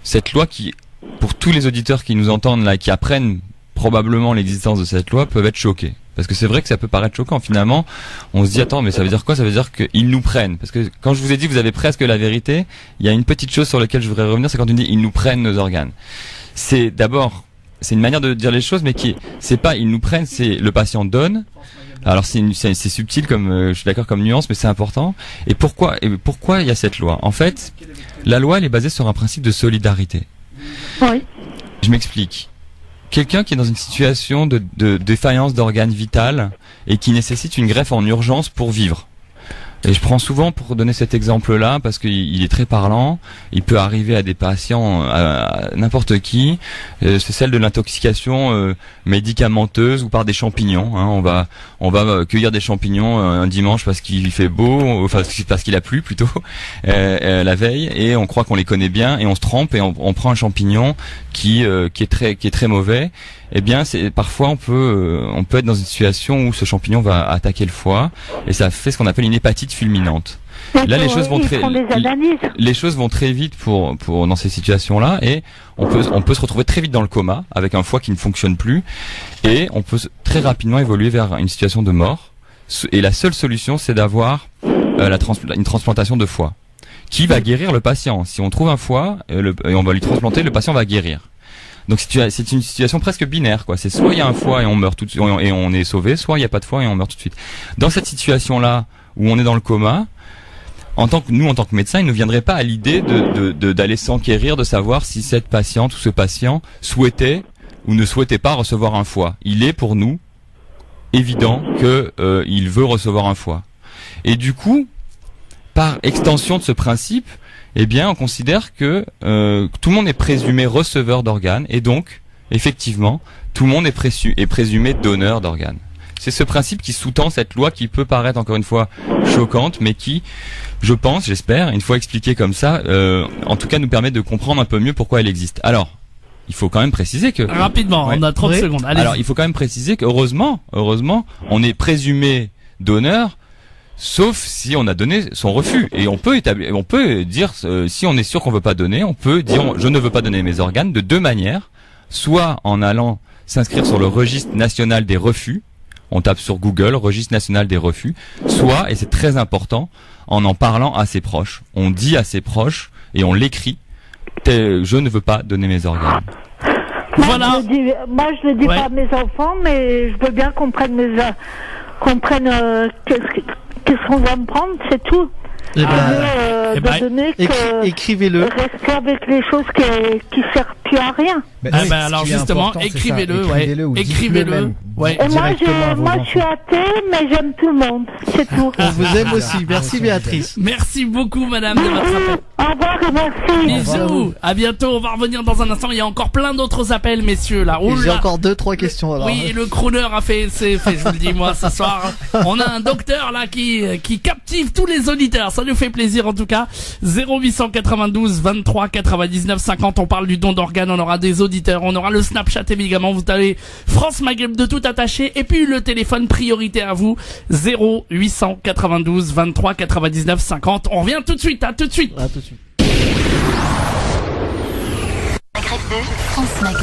cette loi qui, pour tous les auditeurs qui nous entendent là, qui apprennent probablement l'existence de cette loi, peuvent être choqués. Parce que c'est vrai que ça peut paraître choquant. Finalement, on se dit, attends, mais ça veut dire quoi? Ça veut dire qu'ils nous prennent. Parce que quand je vous ai dit que vous avez presque la vérité, il y a une petite chose sur laquelle je voudrais revenir, c'est quand on dit, ils nous prennent nos organes. C'est une manière de dire les choses, mais c'est pas ils nous prennent, c'est le patient donne. Alors c'est subtil comme je suis d'accord comme nuance, mais c'est important. Et pourquoi il y a cette loi? En fait, la loi elle est basée sur un principe de solidarité.
Oui.
Je m'explique. Quelqu'un qui est dans une situation de défaillance d'organes vital et qui nécessite une greffe en urgence pour vivre. Et je prends souvent pour donner cet exemple-là parce qu'il est très parlant. Il peut arriver à des patients, à n'importe qui. C'est celle de l'intoxication médicamenteuse ou par des champignons. Hein. On va cueillir des champignons un dimanche parce qu'il fait beau, enfin parce qu'il a plu plutôt la veille, et on croit qu'on les connaît bien et on se trompe et on prend un champignon qui est très mauvais. Eh bien, parfois on peut être dans une situation où ce champignon va attaquer le foie et ça fait ce qu'on appelle une hépatite fulminante. Là, les choses vont très vite pour dans ces situations-là, et on peut se retrouver très vite dans le coma avec un foie qui ne fonctionne plus, et on peut très rapidement évoluer vers une situation de mort. Et la seule solution, c'est d'avoir une transplantation de foie qui va guérir le patient. Si on trouve un foie et on va lui transplanter, le patient va guérir. Donc c'est une situation presque binaire, quoi. C'est soit il y a un foie et on meurt tout de suite et on est sauvé, soit il n'y a pas de foie et on meurt tout de suite. Dans cette situation-là où on est dans le coma, en tant que médecin, il ne viendrait pas à l'idée d'aller s'enquérir, de savoir si cette patiente ou ce patient souhaitait ou ne souhaitait pas recevoir un foie. Il est pour nous évident que il veut recevoir un foie. Et du coup, par extension de ce principe, eh bien, on considère que tout le monde est présumé receveur d'organes, et donc, effectivement, tout le monde est présumé donneur d'organes. C'est ce principe qui sous-tend cette loi qui peut paraître, encore une fois, choquante, mais qui, j'espère, une fois expliquée comme ça, en tout cas nous permet de comprendre un peu mieux pourquoi elle existe. Alors, il faut quand même préciser que...
Rapidement, on a 30 secondes. Allez-y.
Alors, il faut quand même préciser que, heureusement, on est présumé donneur, sauf si on a donné son refus. Et on peut dire, si on est sûr qu'on veut pas donner, on peut dire je ne veux pas donner mes organes de deux manières. Soit en allant s'inscrire sur le registre national des refus, on tape sur Google registre national des refus, soit, et c'est très important, en parlant à ses proches. On dit à ses proches et on l'écrit, je ne veux pas donner mes organes.
Voilà.
Moi je le dis pas à mes enfants, mais je veux bien qu'on prenne qu'est-ce qu'on va me prendre, c'est tout.
Écrivez-le.
Rester avec les choses qui servent plus à rien.
Alors justement, écrivez-le. Écrivez-le.
Ouais. Et moi je suis athée, mais j'aime tout le monde. C'est tout.
On vous aime aussi. Merci Béatrice.
Merci beaucoup, madame, de votre appel.
Au revoir et merci.
Bisous. À bientôt. On va revenir dans un instant. Il y a encore plein d'autres appels, messieurs, là.
J'ai encore 2-3 questions, alors.
Oui, le crooner a fait, je vous le dis, moi, ce soir. On a un docteur, là, qui captive tous les auditeurs. Ça nous fait plaisir, en tout cas. 0892 23 99 50. On parle du don d'organes. On aura des auditeurs. On aura le Snapchat, évidemment. Vous avez France Maghreb de tout attaché. Et puis, le téléphone priorité à vous. 0892 23 99 50. On revient tout de suite. À tout de suite.
Maghreb 2, France Maghreb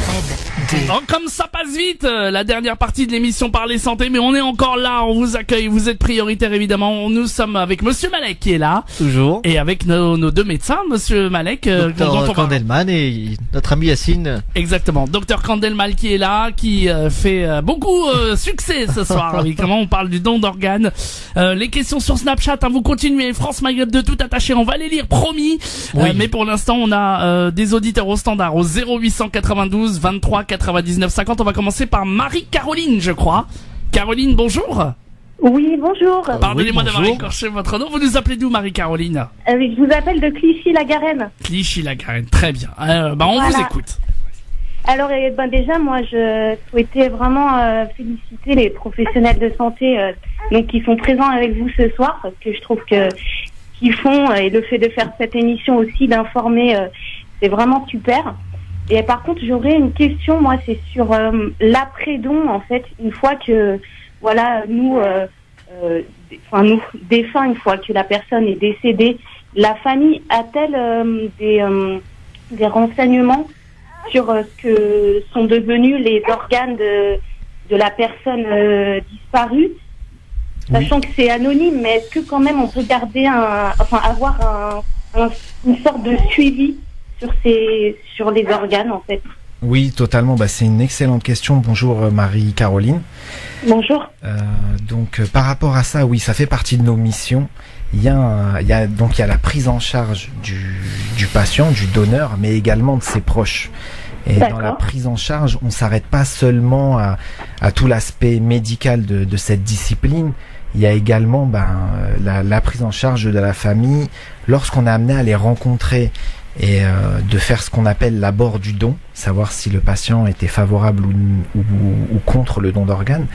2.
Oh, comme ça passe vite, la dernière partie de l'émission Parler Santé, mais on est encore là, on vous accueille, vous êtes prioritaire évidemment. Nous sommes avec Monsieur Malek qui est là.
Toujours.
Et avec nos deux médecins, Monsieur Malek.
Dr Kandelman et notre ami Yacine.
Exactement. Dr Kandelman qui est là, qui fait beaucoup succès ce soir. Évidemment, on parle du don d'organes. Les questions sur Snapchat, hein, vous continuez. France Maghreb de tout attaché, on va les lire, promis. Oui. Mais pour l'instant, on a des auditeurs au standard au 0892 23 99 50. On va commencer par Marie-Caroline, je crois. Caroline, bonjour.
Oui, bonjour.
Pardonnez-moi d'avoir écorché votre nom. Vous nous appelez d'où, Marie-Caroline?
Je vous appelle de Clichy-la-Garenne.
Clichy-la-Garenne, très bien. On vous écoute.
Alors, déjà, moi, je souhaitais vraiment féliciter les professionnels de santé donc qui sont présents avec vous ce soir, parce que je trouve que qu'ils font, et le fait de faire cette émission aussi, d'informer, c'est vraiment super. Et par contre, j'aurais une question, moi, c'est sur l'après-don, en fait, une fois que, voilà, nous défunts, une fois que la personne est décédée, la famille a-t-elle des renseignements sur ce que sont devenus les organes de la personne disparue, sachant que c'est anonyme, mais est-ce que quand même on peut garder avoir une sorte de suivi sur les organes, en fait?
Oui, totalement. C'est une excellente question. Bonjour Marie-Caroline.
Bonjour.
Donc par rapport à ça, oui, ça fait partie de nos missions. Il y a la prise en charge du patient, du donneur, mais également de ses proches. Et dans la prise en charge, on s'arrête pas seulement à tout l'aspect médical de cette discipline. Il y a également la prise en charge de la famille lorsqu'on est amené à les rencontrer et de faire ce qu'on appelle l'abord du don, savoir si le patient était favorable ou contre le don d'organes.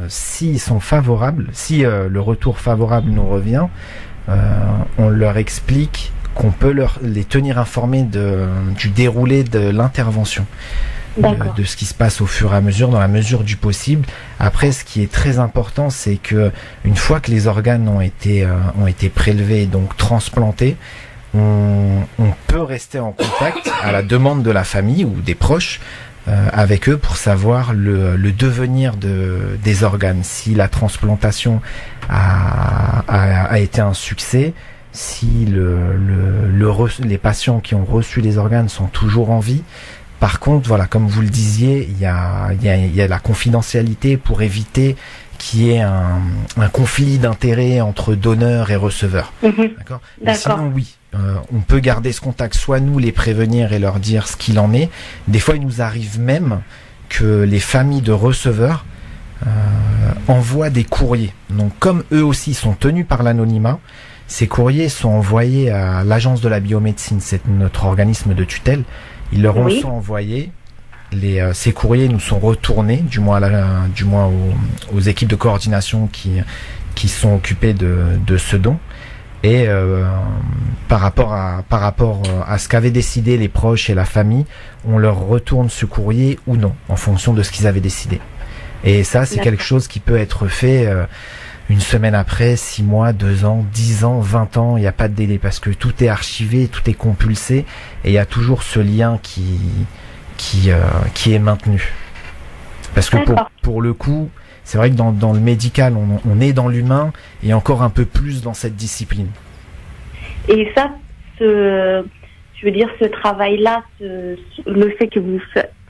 S'ils sont favorables, si le retour favorable nous revient, on leur explique qu'on peut les tenir informés du déroulé de l'intervention, de ce qui se passe au fur et à mesure, dans la mesure du possible. Après, ce qui est très important, c'est que une fois que les organes ont été prélevés, donc transplantés, on peut rester en contact à la demande de la famille ou des proches avec eux pour savoir le devenir des organes. Si la transplantation a été un succès, si les patients qui ont reçu les organes sont toujours en vie. Par contre, voilà, comme vous le disiez, il y a la confidentialité pour éviter qu'il y ait un conflit d'intérêts entre donneurs et receveurs. D'accord. Mais sinon, oui, on peut garder ce contact, soit nous les prévenir et leur dire ce qu'il en est. Des fois, il nous arrive même que les familles de receveurs envoient des courriers. Donc, comme eux aussi sont tenus par l'anonymat, ces courriers sont envoyés à l'Agence de la biomédecine, c'est notre organisme de tutelle. Ils leur sont envoyés. Ces courriers nous sont retournés, du moins aux équipes de coordination qui sont occupées de ce don. Et par rapport à ce qu'avaient décidé les proches et la famille, on leur retourne ce courrier ou non, en fonction de ce qu'ils avaient décidé. Et ça, c'est quelque chose qui peut être fait une semaine après, 6 mois, 2 ans, 10 ans, 20 ans, il n'y a pas de délai parce que tout est archivé, tout est compulsé et il y a toujours ce lien qui est maintenu. Parce que pour le coup, c'est vrai que dans le médical, on est dans l'humain et encore un peu plus dans cette discipline.
Et ça, ce travail-là, le fait que vous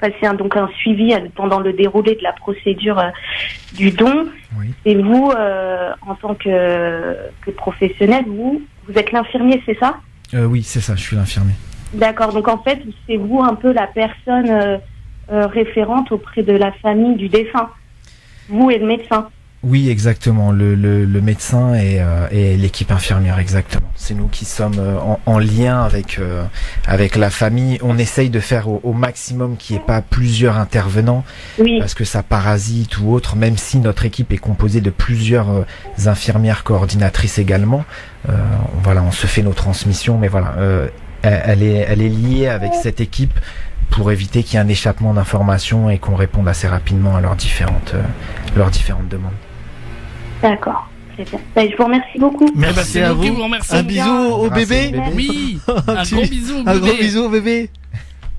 fassiez un suivi pendant le déroulé de la procédure du don, et vous, en tant que professionnel, vous êtes l'infirmier, c'est ça ?
Oui, c'est ça, je suis l'infirmier.
D'accord, donc en fait, c'est vous un peu la personne référente auprès de la famille du défunt, vous et le médecin.
Oui, exactement, le médecin et l'équipe infirmière, exactement. C'est nous qui sommes en lien avec la famille. On essaye de faire au maximum qu'il n'y ait pas plusieurs intervenants, parce que ça parasite ou autre, même si notre équipe est composée de plusieurs infirmières coordinatrices également. On se fait nos transmissions, mais voilà, elle est liée avec cette équipe pour éviter qu'il y ait un échappement d'informations et qu'on réponde assez rapidement à leurs différentes demandes.
D'accord, très bien. Je vous remercie beaucoup.
Merci à vous.
Un bisou au bébé.
Oui, un gros bisou au bébé.
Un gros bisou au bébé.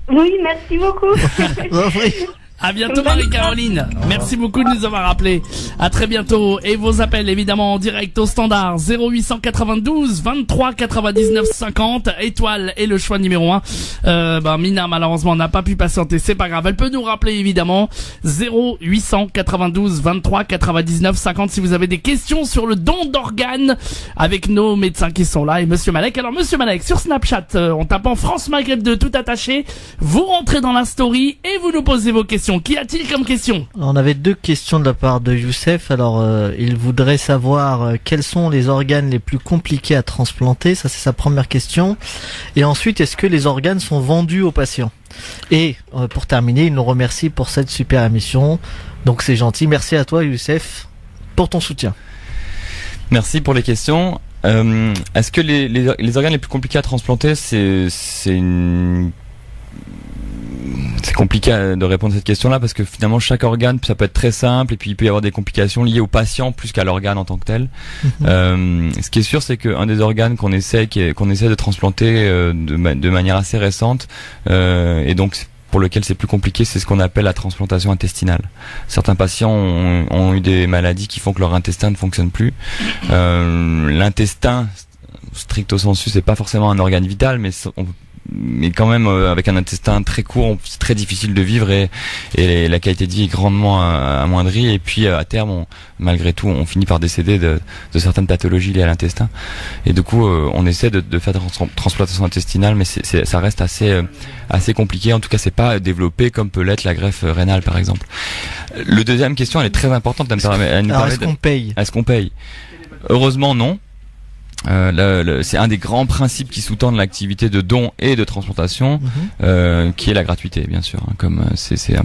Oui, merci beaucoup.
À bientôt Marie-Caroline. Merci beaucoup de nous avoir appelés. À très bientôt. Et vos appels évidemment en direct au standard 0892 23 99 50 étoile et le choix numéro 1. Mina malheureusement n'a pas pu patienter, c'est pas grave. Elle peut nous rappeler évidemment 0892 23 99 50 si vous avez des questions sur le don d'organes avec nos médecins qui sont là et Monsieur Malek. Alors Monsieur Malek sur Snapchat en tapant France Maghreb 2 tout attaché, vous rentrez dans la story et vous nous posez vos questions. Qu'y a-t-il comme question ?
On avait 2 questions de la part de Youssef. Alors, il voudrait savoir quels sont les organes les plus compliqués à transplanter. Ça, c'est sa première question. Et ensuite, est-ce que les organes sont vendus aux patients ? Et pour terminer, il nous remercie pour cette super émission. Donc, c'est gentil. Merci à toi, Youssef, pour ton soutien.
Merci pour les questions. Est-ce que les organes les plus compliqués à transplanter, c'est compliqué de répondre à cette question-là parce que finalement chaque organe ça peut être très simple et puis il peut y avoir des complications liées au patient plus qu'à l'organe en tant que tel. Ce qui est sûr c'est qu'un des organes qu'on essaie de transplanter de manière assez récente et donc pour lequel c'est plus compliqué, c'est ce qu'on appelle la transplantation intestinale. Certains patients ont eu des maladies qui font que leur intestin ne fonctionne plus. L'intestin stricto sensu c'est pas forcément un organe vital mais mais quand même avec un intestin très court, c'est très difficile de vivre et la qualité de vie est grandement amoindrie. Et puis à terme, malgré tout, on finit par décéder de certaines pathologies liées à l'intestin. Et du coup, on essaie de faire des transplantations intestinales, mais ça reste assez compliqué. En tout cas, c'est pas développé comme peut l'être la greffe rénale, par exemple. Le deuxième question, elle est très importante.
Est-ce qu'on paye ?
Est-ce qu'on paye ? Heureusement, non. C'est un des grands principes qui sous-tendent l'activité de don et de transplantation, qui est la gratuité, bien sûr. Hein, comme c'est une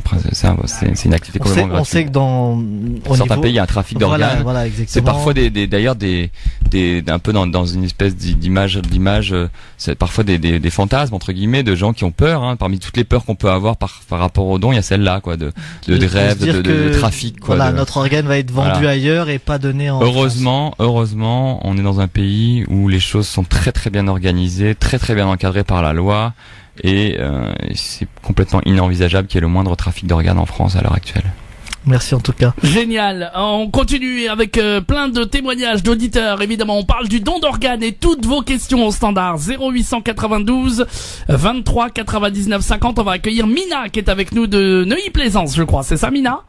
activité complètement gratuite.
On sait que dans
certains pays, il y a un trafic d'organes.
Voilà,
c'est parfois d'ailleurs un peu dans une espèce d'image, c'est parfois des fantasmes entre guillemets de gens qui ont peur. Hein. Parmi toutes les peurs qu'on peut avoir par rapport au don, il y a celle-là, quoi, de rêve, de trafic, quoi.
Voilà, notre organe va être vendu ailleurs et pas donné en
Heureusement, on est dans un pays où les choses sont très très bien organisées, très très bien encadrées par la loi, et c'est complètement inenvisageable qu'il y ait le moindre trafic d'organes en France à l'heure actuelle.
Merci en tout cas.
Génial. On continue avec plein de témoignages d'auditeurs. Évidemment, on parle du don d'organes et toutes vos questions au standard 0892 23 99 50. On va accueillir Mina qui est avec nous de Neuilly-Plaisance, je crois. C'est ça, Mina ?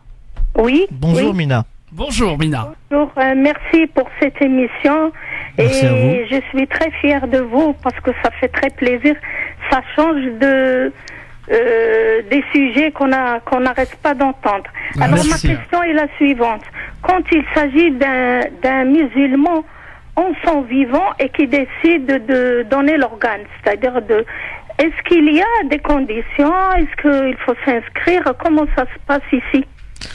Oui.
Bonjour, oui. Mina.
Bonjour, Mina.
Bonjour, merci pour cette émission.
Merci à vous.
Je suis très fière de vous parce que ça fait très plaisir. Ça change des sujets qu'on n'arrête pas d'entendre. Alors
merci.
Ma question est la suivante. Quand il s'agit d'un musulman en son vivant et qui décide de donner l'organe, c'est-à-dire est-ce qu'il y a des conditions? Est-ce qu'il faut s'inscrire? Comment ça se passe ici?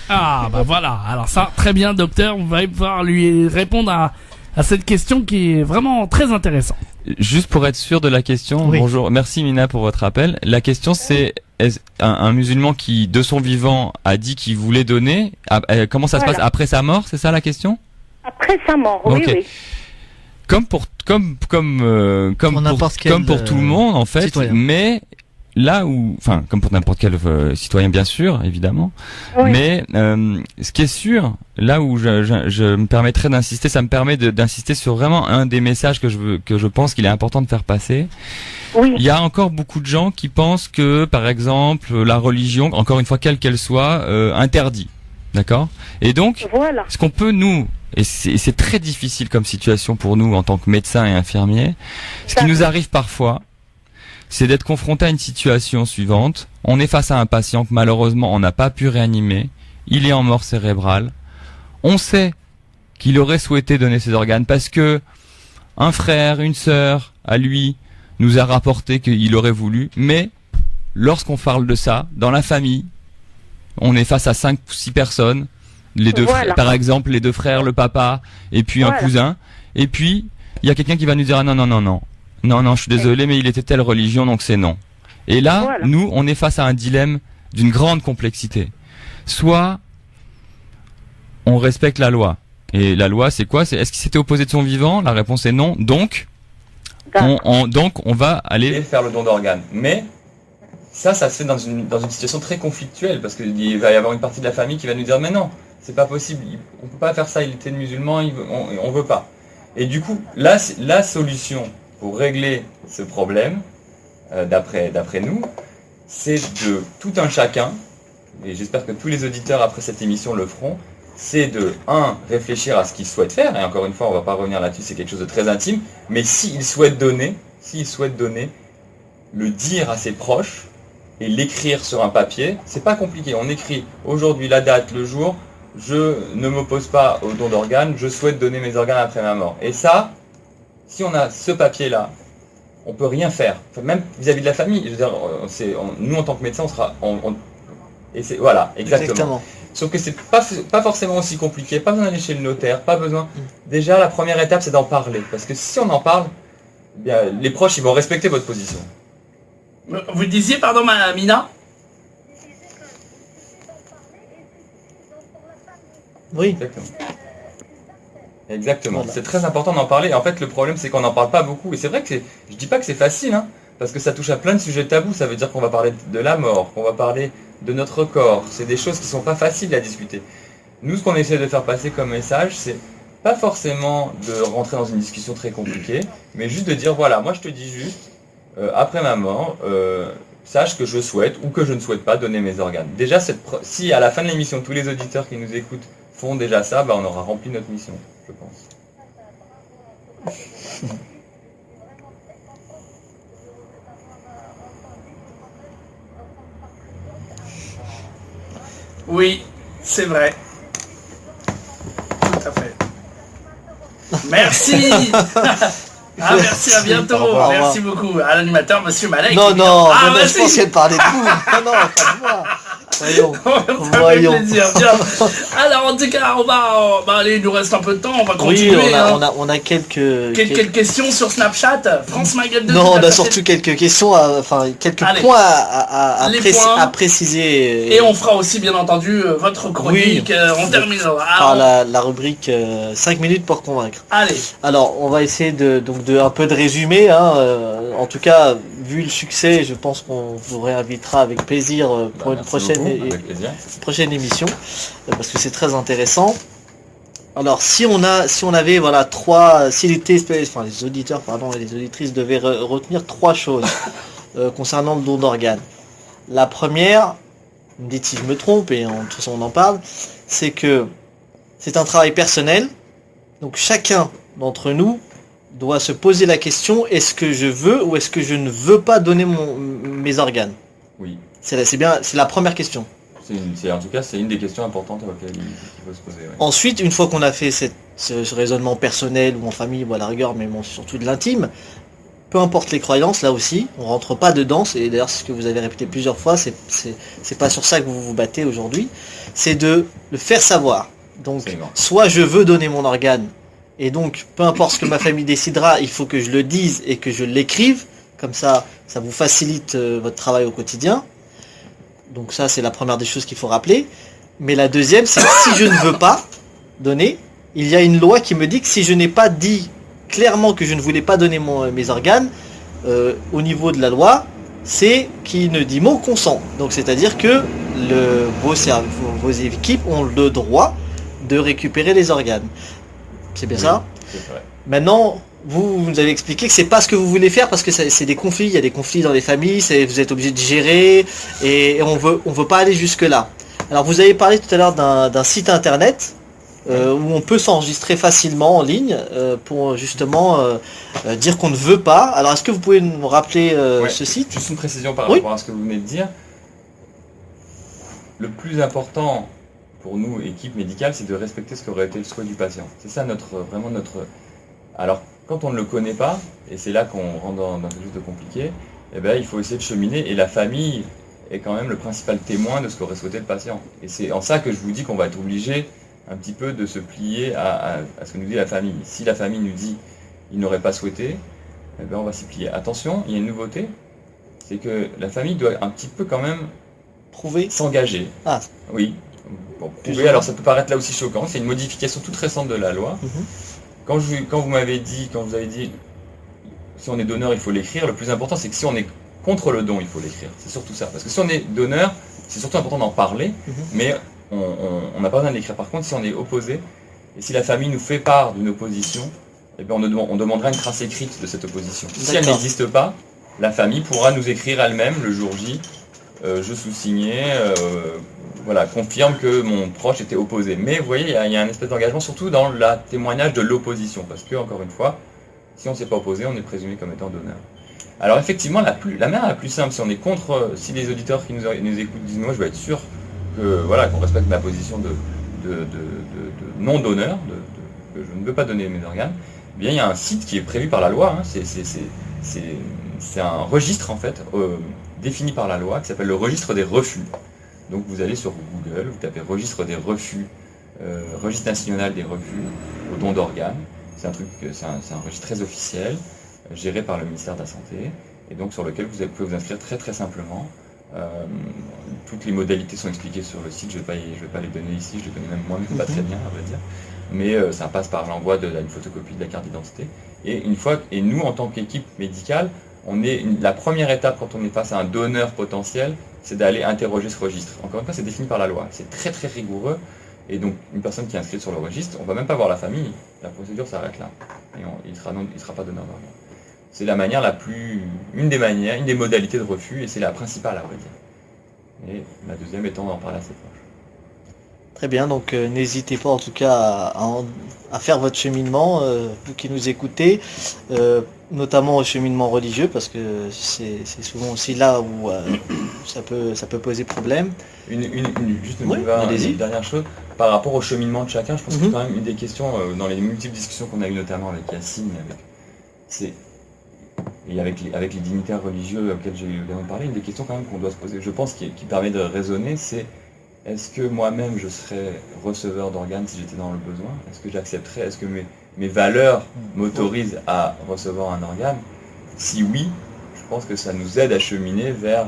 Ah, bah voilà. Alors ça, très bien, docteur. On va pouvoir lui répondre à cette question qui est vraiment très intéressante.
Juste pour être sûr de la question, oui. Bonjour, merci Mina pour votre appel. La question c'est un musulman qui de son vivant a dit qu'il voulait donner, comment ça se passe après sa mort, c'est ça la question?
Après sa mort, oui, oui.
Comme pour tout le monde en fait, citoyen. Mais là où, enfin, comme pour n'importe quel citoyen bien sûr, évidemment, oui. Mais ce qui est sûr, là où je me permettrai d'insister, ça me permet d'insister sur vraiment un des messages que je pense qu'il est important de faire passer. Oui. Il y a encore beaucoup de gens qui pensent que, par exemple, la religion, encore une fois quelle qu'elle soit, interdit, d'accord? Et donc, voilà. Ce qu'on peut nous, et c'est très difficile comme situation pour nous en tant que médecins et infirmiers, ce qui nous arrive parfois, c'est d'être confronté à une situation suivante. On est face à un patient que malheureusement on n'a pas pu réanimer. Il est en mort cérébrale. On sait qu'il aurait souhaité donner ses organes parce que un frère, une sœur, à lui, nous a rapporté qu'il aurait voulu. Mais lorsqu'on parle de ça, dans la famille, on est face à 5 ou 6 personnes. Les deux frères, par exemple, les deux frères, le papa, et puis un cousin. Et puis, il y a quelqu'un qui va nous dire, ah non, je suis désolé, mais il était telle religion, donc c'est non. Et là, nous, on est face à un dilemme d'une grande complexité. Soit, on respecte la loi. Et la loi, c'est quoi? Est-ce qu'il s'était opposé de son vivant? La réponse est non. Donc, on va aller faire le don d'organes. Mais, ça se fait dans une situation très conflictuelle, parce qu'il va y avoir une partie de la famille qui va nous dire, mais non, c'est pas possible, on peut pas faire ça, il était musulman, on veut pas. Et du coup, là, la solution pour régler ce problème, d'après nous, c'est de tout un chacun, et j'espère que tous les auditeurs après cette émission le feront, c'est de, réfléchir à ce qu'ils souhaitent faire, et encore une fois, on va pas revenir là-dessus, c'est quelque chose de très intime, mais s'ils souhaitent donner, le dire à ses proches, et l'écrire sur un papier, c'est pas compliqué, on écrit aujourd'hui la date, le jour, je ne m'oppose pas au don d'organes, je souhaite donner mes organes après ma mort. Et ça, si on a ce papier-là, on peut rien faire. Enfin, même vis-à-vis de la famille. Je veux dire, nous en tant que médecins, on sera, et c'est voilà, exactement. Sauf que c'est pas forcément aussi compliqué. Pas besoin d'aller chez le notaire, pas besoin. Déjà, la première étape, c'est d'en parler, parce que si on en parle, bien, les proches, ils vont respecter votre position.
Vous disiez, pardon, Mina?
Oui.
Exactement. Voilà. C'est très important d'en parler. Et en fait, le problème, c'est qu'on n'en parle pas beaucoup. Et c'est vrai que je dis pas que c'est facile, hein, parce que ça touche à plein de sujets tabous. Ça veut dire qu'on va parler de la mort, qu'on va parler de notre corps. C'est des choses qui sont pas faciles à discuter. Nous, ce qu'on essaie de faire passer comme message, c'est pas forcément de rentrer dans une discussion très compliquée, mais juste de dire, voilà, moi je te dis juste, après ma mort, sache que je souhaite ou que je ne souhaite pas donner mes organes. Déjà, si à la fin de l'émission, tous les auditeurs qui nous écoutent font déjà ça, on aura rempli notre mission, je pense.
Oui, c'est vrai. Tout à fait. Merci. Merci, à bientôt. Merci beaucoup à l'animateur, monsieur Malek.
Non, je pense qu'elle parlait de vous. Non, pas de moi. Voyons.
Plaisir. Bien. Alors, en tout cas, allez, il nous reste un peu de temps, on va continuer.
Oui, on a quelques
questions sur Snapchat. France Maghreb 2.
Non, on a surtout quelques questions, quelques points à préciser.
Et on fera aussi, bien entendu, votre chronique. On terminera.
Par la rubrique 5 minutes pour convaincre.
Allez.
Alors, on va essayer de un peu de résumer. En tout cas, vu le succès, je pense qu'on vous réinvitera avec plaisir pour une prochaine émission, parce que c'est très intéressant. Alors, si les auditeurs et les auditrices devaient retenir 3 choses concernant le don d'organes. La première, me dites si je me trompe, et de toute façon on en parle, c'est que c'est un travail personnel. Donc chacun d'entre nous doit se poser la question, est-ce que je veux ou est-ce que je ne veux pas donner mes organes?
Oui.
C'est la première question.
En tout cas, c'est une des questions importantes auxquelles il faut se poser. Ouais.
Ensuite, une fois qu'on a fait ce raisonnement personnel ou en famille ou à la rigueur, mais surtout de l'intime, peu importe les croyances, là aussi, on rentre pas dedans. Et d'ailleurs, c'est ce que vous avez répété plusieurs fois, c'est pas sur ça que vous vous battez aujourd'hui. C'est de le faire savoir. Donc, soit je veux donner mon organe, et donc, peu importe ce que ma famille décidera, il faut que je le dise et que je l'écrive. Comme ça vous facilite votre travail au quotidien. Donc ça, c'est la première des choses qu'il faut rappeler. Mais la deuxième, c'est que si je ne veux pas donner, il y a une loi qui me dit que si je n'ai pas dit clairement que je ne voulais pas donner mes organes, au niveau de la loi, c'est qui ne dit mot consent. Donc c'est-à-dire que vos équipes ont le droit de récupérer les organes. C'est bien ça ?
C'est vrai.
Maintenant, vous avez expliqué que c'est pas ce que vous voulez faire parce que c'est des conflits, il y a des conflits dans les familles, vous êtes obligé de gérer et on veut pas aller jusque là. Alors vous avez parlé tout à l'heure d'un site internet où on peut s'enregistrer facilement en ligne pour justement dire qu'on ne veut pas. Alors est-ce que vous pouvez nous rappeler ce site ?
Juste une précision par rapport à ce que vous venez de dire. Le plus important pour nous, équipe médicale, c'est de respecter ce qu'aurait été le souhait du patient. C'est ça vraiment notre... Alors, quand on ne le connaît pas, et c'est là qu'on rentre dans quelque chose de compliqué, il faut essayer de cheminer, et la famille est quand même le principal témoin de ce qu'aurait souhaité le patient. Et c'est en ça que je vous dis qu'on va être obligé un petit peu de se plier à ce que nous dit la famille. Si la famille nous dit il n'aurait pas souhaité, on va s'y plier. Attention, il y a une nouveauté, c'est que la famille doit un petit peu quand même
prouver,
s'engager.
Ah.
Oui. Bon, prouver, alors ça peut paraître là aussi choquant, c'est une modification toute récente de la loi. Quand vous avez dit, si on est donneur, il faut l'écrire, le plus important c'est que si on est contre le don, il faut l'écrire. C'est surtout ça. Parce que si on est donneur, c'est surtout important d'en parler, mais on n'a pas besoin de l'écrire. Par contre, si on est opposé, et si la famille nous fait part d'une opposition, on demandera une trace écrite de cette opposition. Si elle n'existe pas, la famille pourra nous écrire elle-même le jour J, je sous-signais, confirme que mon proche était opposé. Mais vous voyez, il y a un espèce d'engagement, surtout dans le témoignage de l'opposition, parce que, encore une fois, si on ne s'est pas opposé, on est présumé comme étant donneur. Alors effectivement, la manière la plus simple, si on est contre, si les auditeurs qui nous écoutent disent moi je veux être sûr qu'on respecte ma position de non-donneur, que je ne veux pas donner mes organes, il y a un site qui est prévu par la loi, c'est un registre en fait, défini par la loi, qui s'appelle le registre des refus. Donc vous allez sur Google, vous tapez registre des refus, registre national des refus au don d'organes. C'est un registre très officiel, géré par le ministère de la Santé, et donc sur lequel vous pouvez vous inscrire très très simplement. Toutes les modalités sont expliquées sur le site, je vais pas les donner ici, je les connais même moi-même pas très bien à vrai dire. Mais ça passe par l'envoi d'une photocopie de la carte d'identité. Et nous en tant qu'équipe médicale, la première étape quand on est face à un donneur potentiel, c'est d'aller interroger ce registre. Encore une fois, c'est défini par la loi, c'est très très rigoureux. Et donc une personne qui est inscrite sur le registre, on ne va même pas voir la famille, la procédure s'arrête là. Et il ne sera pas donneur d'organes. c'est la manière une des modalités de refus, et c'est la principale, à vrai dire. Et la deuxième étant d'en parler à ses proches.
Très bien, donc n'hésitez pas en tout cas à faire votre cheminement, vous qui nous écoutez, notamment au cheminement religieux, parce que c'est souvent aussi là où ça peut poser problème.
Juste une dernière chose, par rapport au cheminement de chacun, je pense que quand même une des questions dans les multiples discussions qu'on a eues notamment avec Yacine, et avec les dignitaires religieux auxquels j'ai eu l'occasion de parler, une des questions quand même qu'on doit se poser, je pense, qui permet de raisonner, c'est: est-ce que moi-même je serais receveur d'organes si j'étais dans le besoin? Est-ce que j'accepterais? Est-ce que mes valeurs m'autorisent à recevoir un organe? Si oui, je pense que ça nous aide à cheminer vers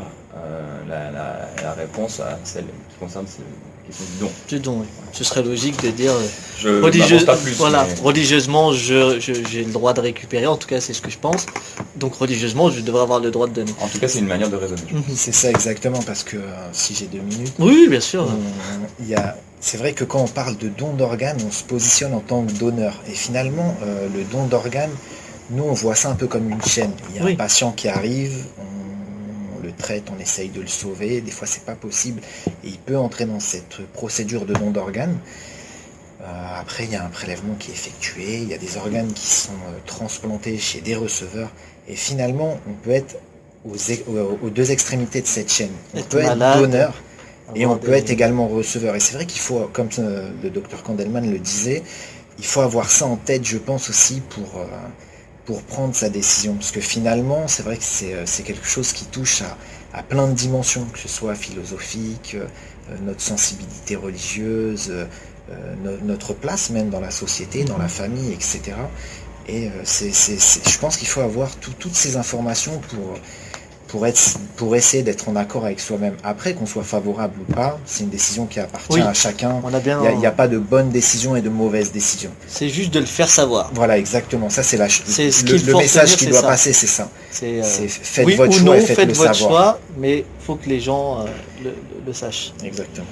la réponse à celle qui concerne la question du don.
Du don, oui. Ce serait logique de dire religieusement j'ai le droit de récupérer, en tout cas c'est ce que je pense, donc religieusement je devrais avoir le droit de donner.
En tout cas c'est une manière de raisonner.
C'est ça exactement, parce que si j'ai 2 minutes...
Oui, bien sûr.
C'est vrai que quand on parle de don d'organes, on se positionne en tant que donneur, et finalement le don d'organes, nous on voit ça un peu comme une chaîne. Il y a un patient qui arrive, on le traite, on essaye de le sauver, des fois c'est pas possible, et il peut entrer dans cette procédure de don d'organes. Après il y a un prélèvement qui est effectué, il y a des organes qui sont transplantés chez des receveurs, et finalement on peut être aux deux extrémités de cette chaîne. On peut être donneur et on peut être également receveur, et c'est vrai qu'il faut, comme le docteur Kandelman le disait, il faut avoir ça en tête, je pense aussi, pour prendre sa décision, parce que finalement c'est vrai que c'est quelque chose qui touche à plein de dimensions, que ce soit philosophique, notre sensibilité religieuse, notre place même dans la société, dans la famille, etc. Et je pense qu'il faut avoir toutes ces informations pour essayer d'être en accord avec soi-même. Après, qu'on soit favorable ou pas, c'est une décision qui appartient à chacun. Il n'y a pas de bonne décision et de mauvaise décision.
C'est juste de le faire savoir.
Voilà, exactement. Ça, c'est le message qui doit passer, c'est ça. Faites
oui
votre
ou
choix
non,
et faites
votre
savoir.
choix, mais il faut que les gens le sachent.
Exactement.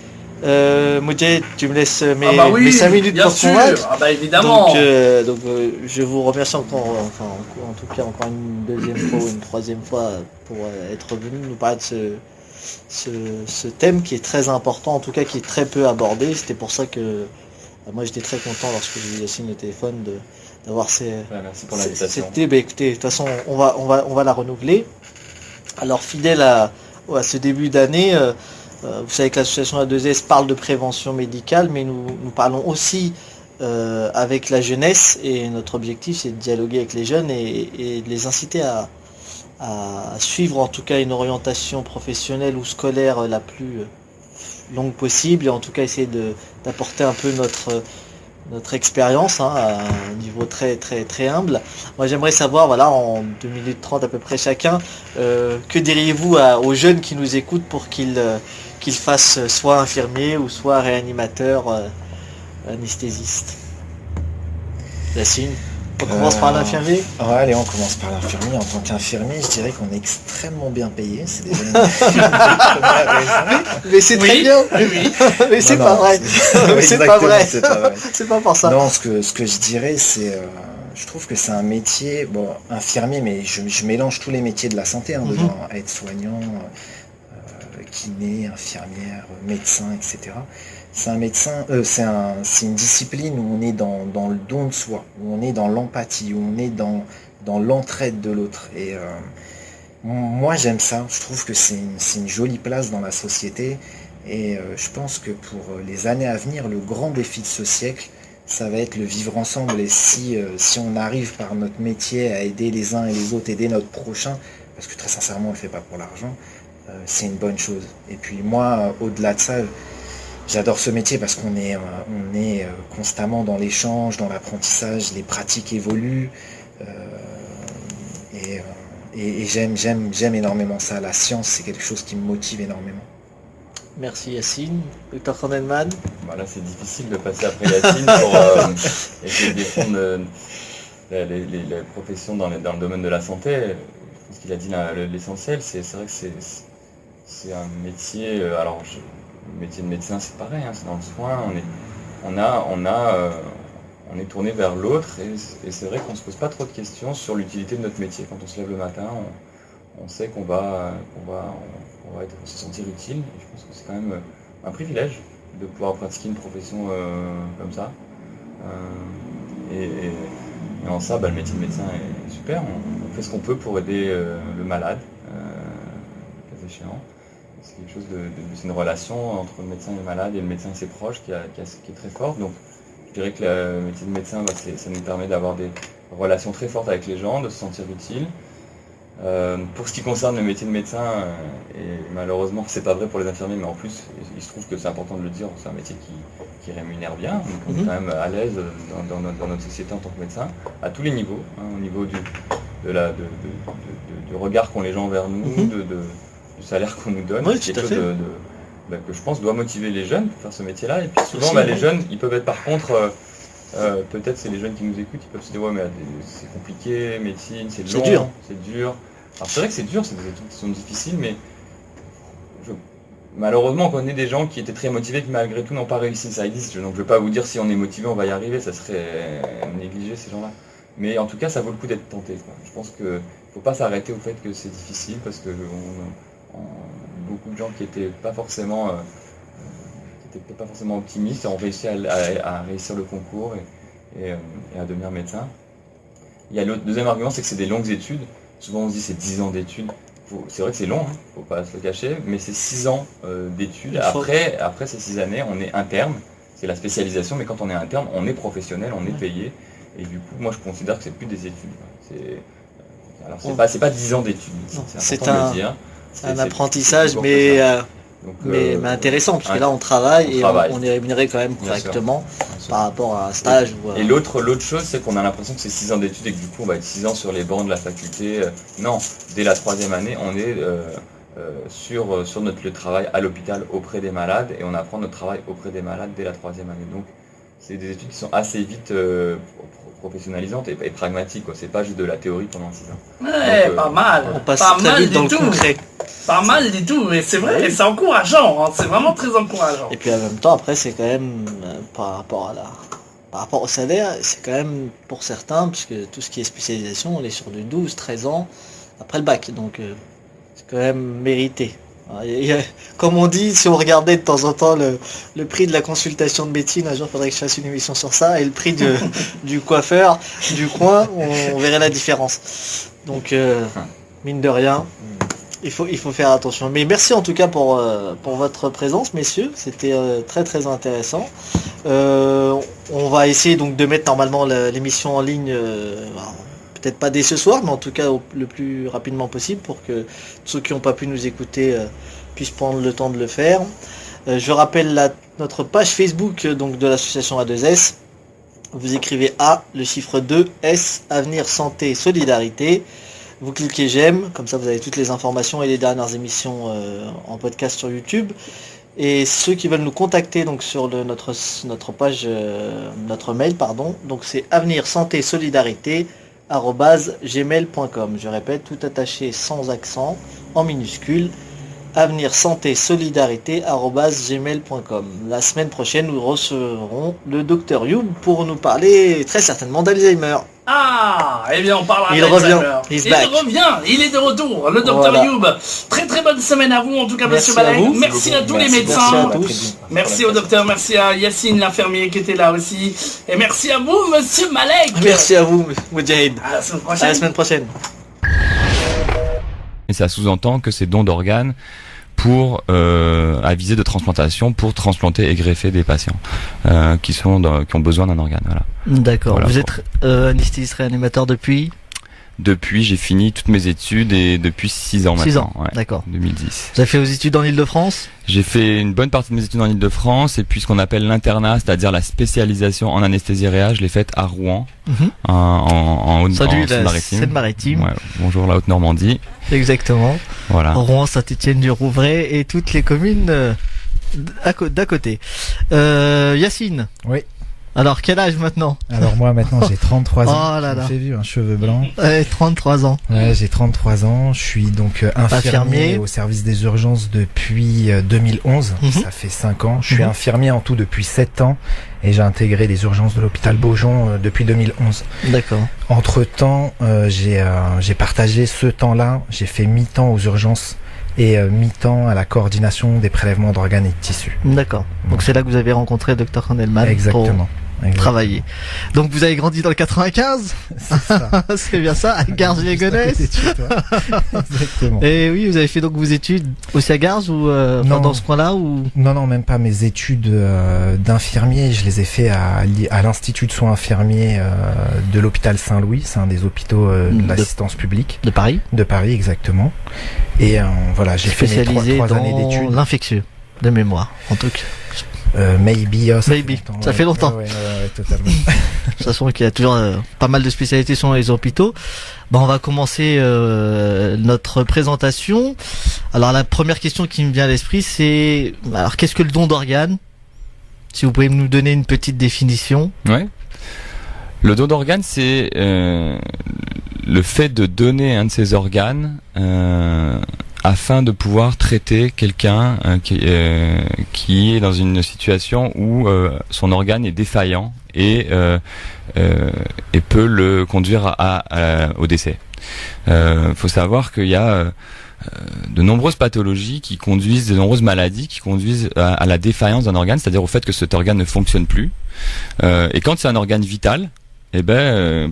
Moudjeh, tu me laisses mes 5 minutes pour convaincre.
Ah bah évidemment.
Donc je vous remercie encore, en tout cas encore une deuxième fois ou une troisième fois pour être venu nous parler de ce thème qui est très important, en tout cas qui est très peu abordé. C'était pour ça que moi j'étais très content lorsque j'ai eu Yacine au téléphone d'avoir
merci pour l'invitation.
Écoutez, de toute façon on va la renouveler. Alors fidèle à ce début d'année, vous savez que l'association A2S parle de prévention médicale, mais nous parlons aussi avec la jeunesse, et notre objectif c'est de dialoguer avec les jeunes et de les inciter à suivre en tout cas une orientation professionnelle ou scolaire la plus longue possible, et en tout cas essayer d'apporter un peu notre expérience à un niveau très très très humble. Moi j'aimerais savoir, voilà, en 2 minutes 30 à peu près chacun, que diriez-vous aux jeunes qui nous écoutent pour qu'ils fassent soit infirmier ou soit réanimateur, anesthésiste? Yacine, on commence par l'infirmier.
Ouais, allez, on commence par l'infirmier. En tant qu'infirmier, je dirais qu'on est extrêmement bien payé. C'est déjà
mais c'est très bien. Oui. Mais c'est pas vrai. C'est pas vrai. C'est pas pour ça.
Non, ce que je dirais, c'est je trouve que c'est un métier, infirmier, mais je mélange tous les métiers de la santé, dedans, aide-soignant, kiné, infirmière, médecin, etc. C'est une discipline où on est dans le don de soi, où on est dans l'empathie, où on est dans l'entraide de l'autre. Et moi j'aime ça, je trouve que c'est une jolie place dans la société, et je pense que pour les années à venir, le grand défi de ce siècle, ça va être le vivre ensemble. Et si on arrive par notre métier à aider les uns et les autres, aider notre prochain, parce que très sincèrement on le fait pas pour l'argent, c'est une bonne chose. Et puis moi, au-delà de ça, j'adore ce métier parce qu'on est constamment dans l'échange, dans l'apprentissage, les pratiques évoluent, et j'aime énormément ça. La science, c'est quelque chose qui me motive énormément.
Merci Yacine. Dr Kandelman.
Là c'est difficile de passer après Yacine pour essayer de défendre les professions dans le domaine de la santé. Je pense qu'il a dit l'essentiel. C'est vrai que c'est un métier. Le métier de médecin c'est pareil, c'est dans le soin. on est tourné vers l'autre et c'est vrai qu'on se pose pas trop de questions sur l'utilité de notre métier. Quand on se lève le matin, on sait qu'on va se sentir utile. Et je pense que c'est quand même un privilège de pouvoir pratiquer une profession comme ça. Et en ça, le métier de médecin est super. On fait ce qu'on peut pour aider le malade, cas échéant. C'est quelque chose c'est une relation entre le médecin et le malade et le médecin et ses proches qui est très forte. Donc, je dirais que le métier de médecin, ça nous permet d'avoir des relations très fortes avec les gens, de se sentir utile. Pour ce qui concerne le métier de médecin, et malheureusement c'est pas vrai pour les infirmiers, mais en plus il se trouve que c'est important de le dire, c'est un métier qui rémunère bien, donc on est quand même à l'aise dans notre société en tant que médecin, à tous les niveaux, au niveau du regard qu'ont les gens vers nous, du salaire qu'on nous donne, c'est quelque chose que je pense doit motiver les jeunes pour faire ce métier-là, et puis souvent les jeunes, ils peuvent être par contre... peut-être c'est les jeunes qui nous écoutent, ils peuvent se dire ouais mais c'est compliqué, médecine, c'est long, c'est dur. Alors c'est vrai que c'est dur, c'est des études qui sont difficiles, mais malheureusement on connaît des gens qui étaient très motivés qui malgré tout n'ont pas réussi, ça existe. Donc je ne vais pas vous dire si on est motivé on va y arriver, ça serait négliger ces gens-là. Mais en tout cas ça vaut le coup d'être tenté, quoi. Je pense qu'il ne faut pas s'arrêter au fait que c'est difficile parce que beaucoup de gens qui n'étaient pas forcément optimistes ont réussi à réussir le concours et à devenir médecin. Il y a le deuxième argument, c'est que c'est des longues études. Souvent on se dit c'est 10 ans d'études. C'est vrai que c'est long, hein, faut pas se le cacher, mais c'est 6 ans d'études. Après ces 6 années, on est interne, c'est la spécialisation, mais quand on est interne, on est professionnel, on est payé. Et du coup, moi je considère que c'est plus des études. Alors c'est pas 10 ans d'études, c'est important de le dire.
C'est un apprentissage, mais intéressant, parce que là on travaille on est rémunéré quand même correctement par rapport à un stage.
Et l'autre chose, c'est qu'on a l'impression que c'est 6 ans d'études et que du coup on va être 6 ans sur les bancs de la faculté. Non, dès la 3e année, on est sur le travail à l'hôpital auprès des malades et on apprend notre travail auprès des malades dès la 3e année. Donc c'est des études qui sont assez vite professionnalisantes et pragmatiques, quoi. C'est pas juste de la théorie pendant 6 ans.
Ouais, pas mal.
On passe très vite dans le concret.
Pas mal du tout, mais c'est vrai, c'est encourageant, hein, c'est vraiment très encourageant.
Et puis en même temps, après, c'est quand même, par rapport au salaire, c'est quand même pour certains, puisque tout ce qui est spécialisation, on est sur du 12-13 ans après le bac, donc c'est quand même mérité. Comme on dit, si on regardait de temps en temps le prix de la consultation de médecine, un jour il faudrait que je fasse une émission sur ça, et le prix du coiffeur du coin, on verrait la différence. Donc, mine de rien... Il faut faire attention. Mais merci en tout cas pour votre présence, messieurs. C'était très très intéressant. On va essayer donc de mettre normalement l'émission en ligne, peut-être pas dès ce soir, mais en tout cas le plus rapidement possible pour que ceux qui n'ont pas pu nous écouter puissent prendre le temps de le faire. Je rappelle notre page Facebook donc de l'association A2S. Vous écrivez A, le chiffre 2, S, Avenir Santé Solidarité. Vous cliquez j'aime, comme ça vous avez toutes les informations et les dernières émissions en podcast sur YouTube. Et ceux qui veulent nous contacter donc sur notre page, notre mail, donc c'est avenirsanté-solidarité@gmail.com. Je répète, tout attaché sans accent, en minuscule, avenirsanté-solidarité@gmail.com. La semaine prochaine, nous recevrons le Dr Youb pour nous parler très certainement d'Alzheimer.
Ah, eh bien on parlera
Il revient, il
est de retour, le Dr Youb. Très très bonne semaine à vous en tout cas, monsieur Malek. Merci à tous les médecins. Merci au docteur, merci à Yacine l'infirmier qui était là aussi. Et merci à vous, monsieur Malek.
Merci à vous, Moudjahid. À la semaine prochaine.
Et ça sous-entend que ces dons d'organes à visée de transplantation pour transplanter et greffer des patients qui ont besoin d'un organe. Voilà.
D'accord. Voilà, vous êtes anesthésiste réanimateur depuis ?
Depuis, j'ai fini toutes mes études et depuis 6 ans maintenant.
6 ans, d'accord.
2010.
Vous avez fait vos études en Ile-de-France ?
J'ai fait une bonne partie de mes études en Ile-de-France et puis ce qu'on appelle l'internat, c'est-à-dire la spécialisation en anesthésie réa, je l'ai faite à Rouen, en Seine-Maritime. Ouais, bonjour la Haute-Normandie.
Exactement.
Voilà.
Rouen, Saint-Étienne-du-Rouvray et toutes les communes d'à côté. Yacine.
Oui.
Alors, quel âge maintenant?
Alors moi maintenant j'ai 33 ans.
Oh là là.
J'ai vu un cheveu blanc.
33 ans.
Ouais, j'ai 33 ans. Je suis donc infirmier au service des urgences depuis 2011. Ça fait 5 ans. Je suis infirmier en tout depuis 7 ans. Et j'ai intégré les urgences de l'hôpital Beaujon depuis 2011.
D'accord.
Entre-temps, j'ai partagé ce temps-là. J'ai fait mi-temps aux urgences et mi-temps à la coordination des prélèvements d'organes et de tissus.
D'accord. Donc c'est là que vous avez rencontré Dr Handelman.
Exactement.
Travailler. Donc vous avez grandi dans le 95.
C'est ça.
C'est bien ça, à Garges-les-Gonesse.
Exactement.
Et oui, vous avez fait donc vos études aussi à Garges ou dans ce coin-là ou?
Non, même pas. Mes études d'infirmier, je les ai fait à l'Institut de soins infirmiers de l'hôpital Saint-Louis. C'est un des hôpitaux de l'assistance publique.
De Paris.
De Paris, exactement. Et voilà, j'ai fait mes 3 années d'études.
L'infectieux, de mémoire, en tout cas.
Maybe.
Ça fait longtemps.
Ouais, totalement.
De toute façon, il y a toujours pas mal de spécialités sur les hôpitaux. On va commencer notre présentation. Alors, la première question qui me vient à l'esprit, c'est alors qu'est-ce que le don d'organes? Si vous pouvez nous donner une petite définition.
Ouais. Le don d'organes, c'est le fait de donner un de ses organes afin de pouvoir traiter quelqu'un qui est dans une situation où son organe est défaillant et peut le conduire au décès. Faut savoir qu'il y a de nombreuses pathologies qui conduisent, de nombreuses maladies qui conduisent à la défaillance d'un organe, c'est-à-dire au fait que cet organe ne fonctionne plus. Et quand c'est un organe vital,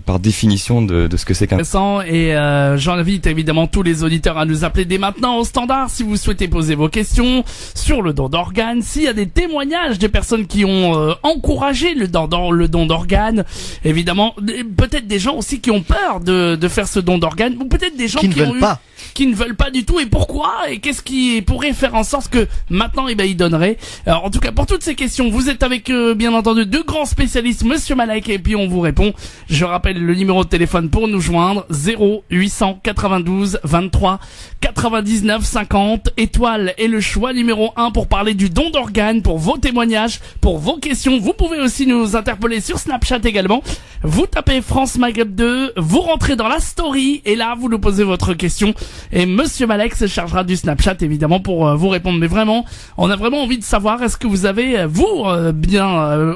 par définition de ce que c'est qu'un...
Et j'invite évidemment tous les auditeurs à nous appeler dès maintenant au standard si vous souhaitez poser vos questions sur le don d'organes. S'il y a des témoignages de personnes qui ont encouragé le don d'organes, évidemment, peut-être des gens aussi qui ont peur de faire ce don d'organes, ou peut-être des gens qui ne veulent pas du tout, et pourquoi, et qu'est-ce qui pourrait faire en sorte que maintenant ils donneraient. Alors, en tout cas, pour toutes ces questions, vous êtes avec bien entendu deux grands spécialistes, Monsieur Malek, et puis on vous répond. Je rappelle le numéro de téléphone pour nous joindre, 0892 23 99 50, étoile est le choix numéro 1 pour parler du don d'organes, pour vos témoignages, pour vos questions. Vous pouvez aussi nous interpeller sur Snapchat également. Vous tapez France Maghreb 2, vous rentrez dans la story et là vous nous posez votre question et Monsieur Malek se chargera du Snapchat évidemment pour vous répondre. Mais vraiment, on a vraiment envie de savoir, est-ce que vous avez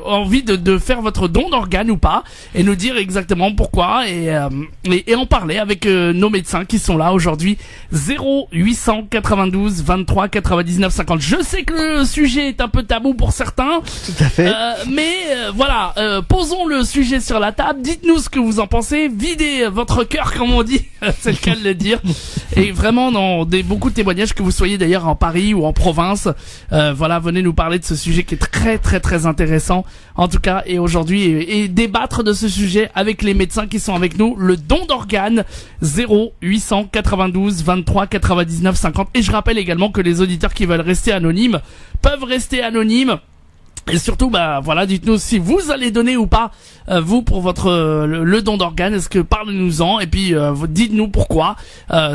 envie de faire votre don d'organes ou pas, et nous dire exactement pourquoi et en parler avec nos médecins qui sont là aujourd'hui. 0892 23 99 50. Je sais que le sujet est un peu tabou pour certains.
Tout à fait.
Voilà, posons le sujet sur la table. Dites-nous ce que vous en pensez. Videz votre cœur, comme on dit. C'est le cas de le dire. Et vraiment, dans beaucoup de témoignages, que vous soyez d'ailleurs en Paris ou en province, voilà, venez nous parler de ce sujet qui est très très très intéressant. En tout cas, et aujourd'hui, et débattre de ce sujet avec les médecins qui sont avec nous. Le don d'organes, 0892 23 99 50. Et je rappelle également que les auditeurs qui veulent rester anonymes peuvent rester anonymes. Et surtout, voilà, dites-nous si vous allez donner ou pas, vous, pour votre le don d'organes. Est-ce que parlez-nous-en, et puis dites-nous pourquoi.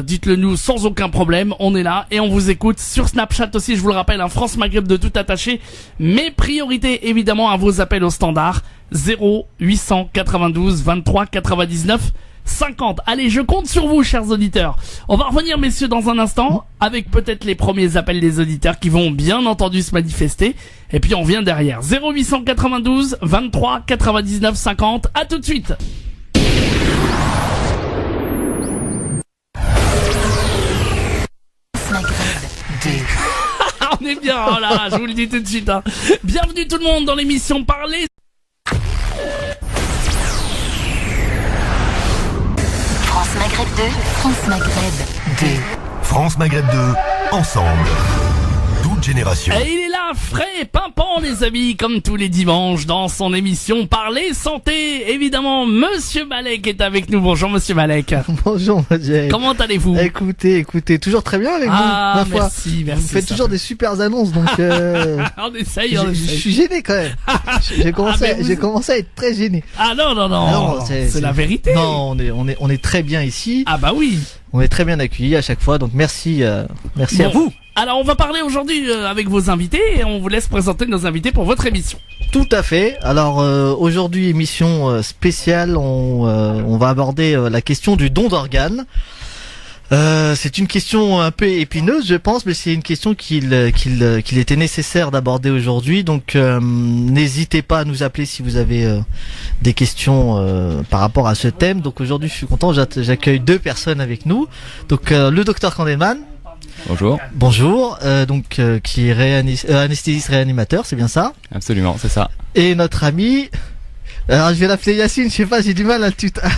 Dites-le nous sans aucun problème. On est là et on vous écoute sur Snapchat aussi. Je vous le rappelle, France Maghreb de tout attaché. Mes priorités évidemment à vos appels au standard, 0892 23 99 50. Allez, je compte sur vous, chers auditeurs. On va revenir, messieurs, dans un instant, avec peut-être les premiers appels des auditeurs qui vont bien entendu se manifester. Et puis on vient derrière. 0892 23 99 50. À tout de suite. On est bien, oh là, je vous le dis tout de suite. Hein. Bienvenue tout le monde dans l'émission Parler.
France Maghreb 2, France Maghreb 2.
France Maghreb 2, ensemble. Toute génération.
Et il est là, frais, pimpant les amis, comme tous les dimanches dans son émission Parler Santé. Évidemment, Monsieur Malek est avec nous. Bonjour Monsieur Malek.
Bonjour Monsieur.
Comment allez-vous?
Écoutez, toujours très bien avec vous.
Ah, merci.
Vous faites toujours des super annonces, donc
on essaye.
Je suis gêné quand même. J'ai commencé à être très gêné.
Ah non, c'est la vérité.
Non, on est très bien ici.
Ah bah oui.
On est très bien accueillis à chaque fois, donc merci à vous.
Alors on va parler aujourd'hui avec vos invités et on vous laisse présenter nos invités pour votre émission.
Tout à fait. Alors aujourd'hui émission spéciale, on va aborder la question du don d'organes. C'est une question un peu épineuse, je pense, mais c'est une question qu'il était nécessaire d'aborder aujourd'hui. Donc, n'hésitez pas à nous appeler si vous avez des questions par rapport à ce thème. Donc aujourd'hui, je suis content, j'accueille 2 personnes avec nous. Donc, le docteur Kandelman.
Bonjour.
Bonjour. Qui est anesthésiste réanimateur, c'est bien ça?
Absolument, c'est ça.
Et notre ami. Alors, je vais l'appeler Yacine. Je sais pas, j'ai du mal à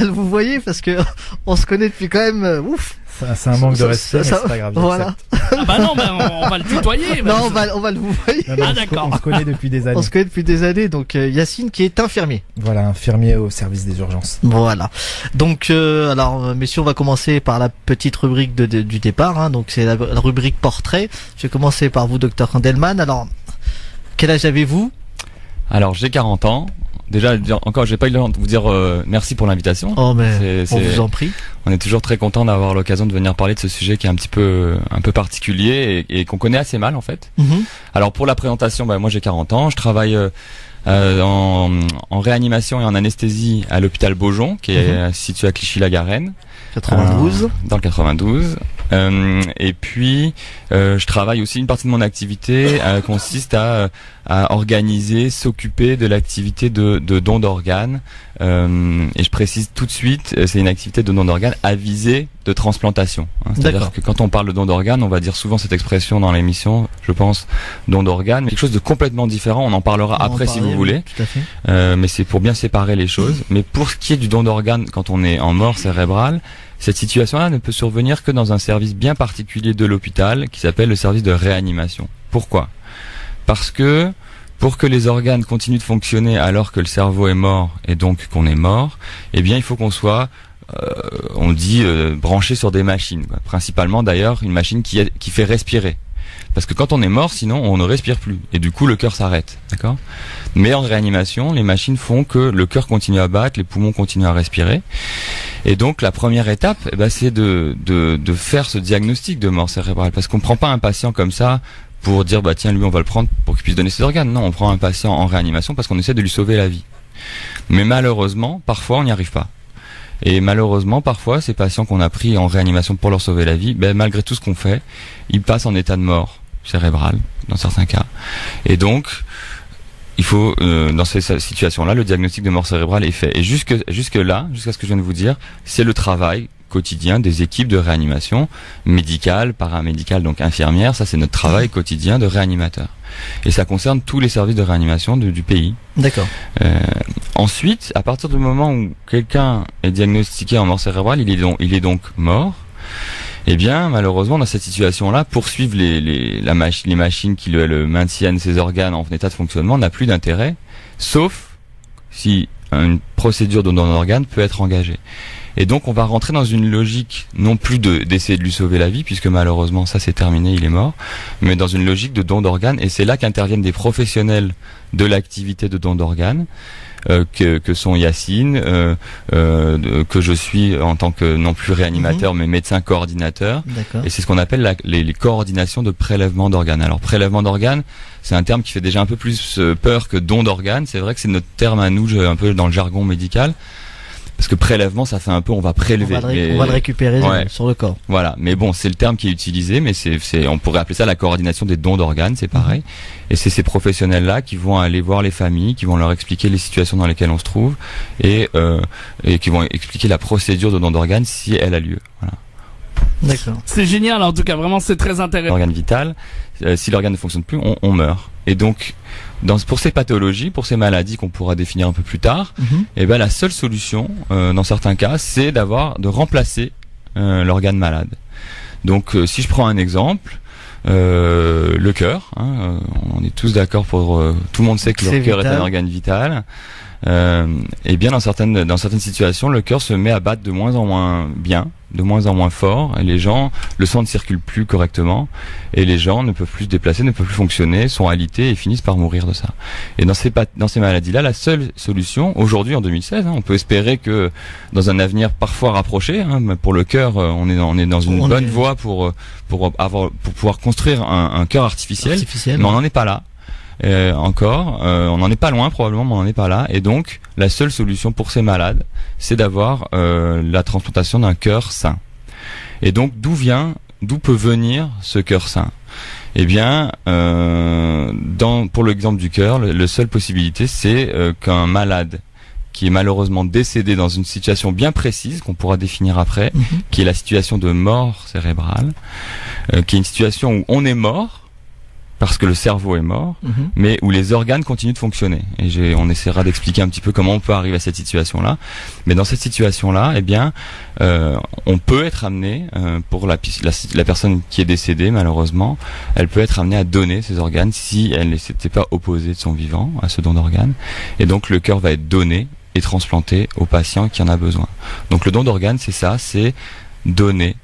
vous voyez parce que on se connaît depuis quand même. Ouf.
C'est un manque de respect, mais c'est pas grave.
Voilà.
Ah bah non, on va le tutoyer.
Non, on va le vous voyez.
Ah d'accord.
On se connaît depuis des années.
On se connaît depuis des années. Donc Yacine qui est infirmier.
Voilà, infirmier au service des urgences.
Voilà. Donc alors messieurs, on va commencer par la petite rubrique du départ. Hein. Donc c'est la rubrique portrait. Je vais commencer par vous, docteur Kandelman. Alors, quel âge avez-vous?
Alors j'ai 40 ans. Déjà, encore, j'ai pas eu le temps de vous dire merci pour l'invitation.
Oh mais on vous en prie.
On est toujours très content d'avoir l'occasion de venir parler de ce sujet qui est un peu particulier et qu'on connaît assez mal en fait.
Mm-hmm.
Alors pour la présentation, moi j'ai 40 ans, je travaille en réanimation et en anesthésie à l'hôpital Beaujon, qui est situé à Clichy-la-Garenne.
92.
Dans le 92. Et puis, je travaille aussi, une partie de mon activité consiste à organiser, s'occuper de l'activité de don d'organes. Et je précise tout de suite, c'est une activité de don d'organes à visée de transplantation. Hein. C'est-à-dire que quand on parle de don d'organes, on va dire souvent cette expression dans l'émission, je pense, don d'organes, mais quelque chose de complètement différent. On en parlera après si vous voulez.
Tout à fait.
Mais c'est pour bien séparer les choses. Mais pour ce qui est du don d'organes, quand on est en mort cérébrale, cette situation-là ne peut survenir que dans un service bien particulier de l'hôpital qui s'appelle le service de réanimation. Pourquoi ? Parce que pour que les organes continuent de fonctionner alors que le cerveau est mort et donc qu'on est mort, eh bien il faut qu'on soit, on dit, branché sur des machines. Quoi. Principalement d'ailleurs une machine qui fait respirer. Parce que quand on est mort, sinon on ne respire plus. Et du coup le cœur s'arrête. D'accord ? Mais en réanimation, les machines font que le cœur continue à battre, les poumons continuent à respirer. Et donc la première étape, c'est de faire ce diagnostic de mort cérébrale. Parce qu'on ne prend pas un patient comme ça pour dire tiens lui on va le prendre pour qu'il puisse donner ses organes. Non, on prend un patient en réanimation parce qu'on essaie de lui sauver la vie. Mais malheureusement, parfois on n'y arrive pas. Et malheureusement, parfois, ces patients qu'on a pris en réanimation pour leur sauver la vie, malgré tout ce qu'on fait, ils passent en état de mort cérébrale, dans certains cas. Et donc, il faut, dans ces situations-là, le diagnostic de mort cérébrale est fait. Et jusque-là, jusqu'à ce que je viens de vous dire, c'est le travail quotidien des équipes de réanimation, médicale, paramédicale, donc infirmière. Ça, c'est notre travail quotidien de réanimateur. Et ça concerne tous les services de réanimation du pays.
D'accord.
Ensuite, à partir du moment où quelqu'un est diagnostiqué en mort cérébrale, il est donc mort. Eh bien, malheureusement, dans cette situation-là, poursuivre les machines qui le maintiennent ces organes en état de fonctionnement n'a plus d'intérêt, sauf si une procédure de don d'organes peut être engagée. Et donc, on va rentrer dans une logique non plus d'essayer de lui sauver la vie, puisque malheureusement, ça c'est terminé, il est mort, mais dans une logique de don d'organes. Et c'est là qu'interviennent des professionnels de l'activité de don d'organes, que sont Yacine, que je suis en tant que non plus réanimateur, mais médecin coordinateur.
D'accord.
Et c'est ce qu'on appelle les coordinations de prélèvement d'organes. Alors, prélèvement d'organes, c'est un terme qui fait déjà un peu plus peur que don d'organes. C'est vrai que c'est notre terme à nous, un peu dans le jargon médical. Parce que prélèvement, ça fait un peu, on va prélever.
On va le récupérer sur le corps.
Voilà. Mais bon, c'est le terme qui est utilisé, mais on pourrait appeler ça la coordination des dons d'organes, c'est pareil. Et c'est ces professionnels-là qui vont aller voir les familles, qui vont leur expliquer les situations dans lesquelles on se trouve, et qui vont expliquer la procédure de don d'organes si elle a lieu. Voilà.
D'accord. C'est génial, en tout cas, vraiment, c'est très intéressant.
L'organe vital, si l'organe ne fonctionne plus, on meurt. Et donc, pour ces pathologies, pour ces maladies qu'on pourra définir un peu plus tard, la seule solution, dans certains cas, c'est de remplacer l'organe malade. Donc, si je prends un exemple, le cœur, on est tous d'accord tout le monde sait que le cœur est un organe vital. et bien dans certaines situations, le cœur se met à battre de moins en moins bien, de moins en moins fort, et le sang ne circule plus correctement, et les gens ne peuvent plus se déplacer, ne peuvent plus fonctionner, sont alités et finissent par mourir de ça. Et dans ces maladies-là, la seule solution, aujourd'hui en 2016, on peut espérer que dans un avenir parfois rapproché, pour le cœur, on est dans une bonne voie pour pouvoir construire un cœur artificiel, mais on n'en est pas là. On n'en est pas loin probablement, mais on n'en est pas là. Et donc, la seule solution pour ces malades, c'est d'avoir la transplantation d'un cœur sain. Et donc, d'où peut venir ce cœur sain? Eh bien, pour l'exemple du cœur, la seule possibilité, c'est qu'un malade qui est malheureusement décédé dans une situation bien précise, qu'on pourra définir après, qui est la situation de mort cérébrale, qui est une situation où on est mort, parce que le cerveau est mort, mais où les organes continuent de fonctionner. Et on essaiera d'expliquer un petit peu comment on peut arriver à cette situation-là. Mais dans cette situation-là, eh bien, on peut être amené, pour la personne qui est décédée, malheureusement, elle peut être amenée à donner ses organes si elle ne s'était pas opposée de son vivant à ce don d'organes. Et donc, le cœur va être donné et transplanté au patient qui en a besoin. Donc, le don d'organes, c'est ça, c'est donner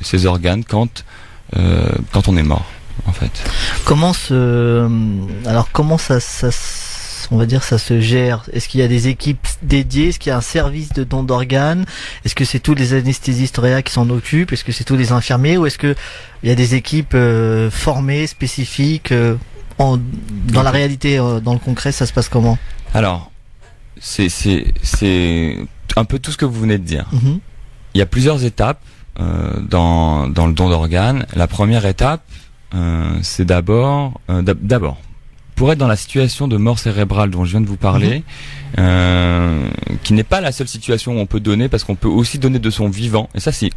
ses organes quand on est mort. En fait.
Comment ça on va dire, ça se gère? Est-ce qu'il y a des équipes dédiées? Est-ce qu'il y a un service de don d'organes? Est-ce que c'est tous les anesthésistes réa qui s'en occupent? Est-ce que c'est tous les infirmiers? Ou est-ce que il y a des équipes formées, spécifiques dans la réalité, dans le concret, ça se passe comment?
Alors, c'est un peu tout ce que vous venez de dire. Il y a plusieurs étapes dans le don d'organes. La première étape, c'est d'abord, pour être dans la situation de mort cérébrale dont je viens de vous parler, qui n'est pas la seule situation où on peut donner, parce qu'on peut aussi donner de son vivant, et ça c'est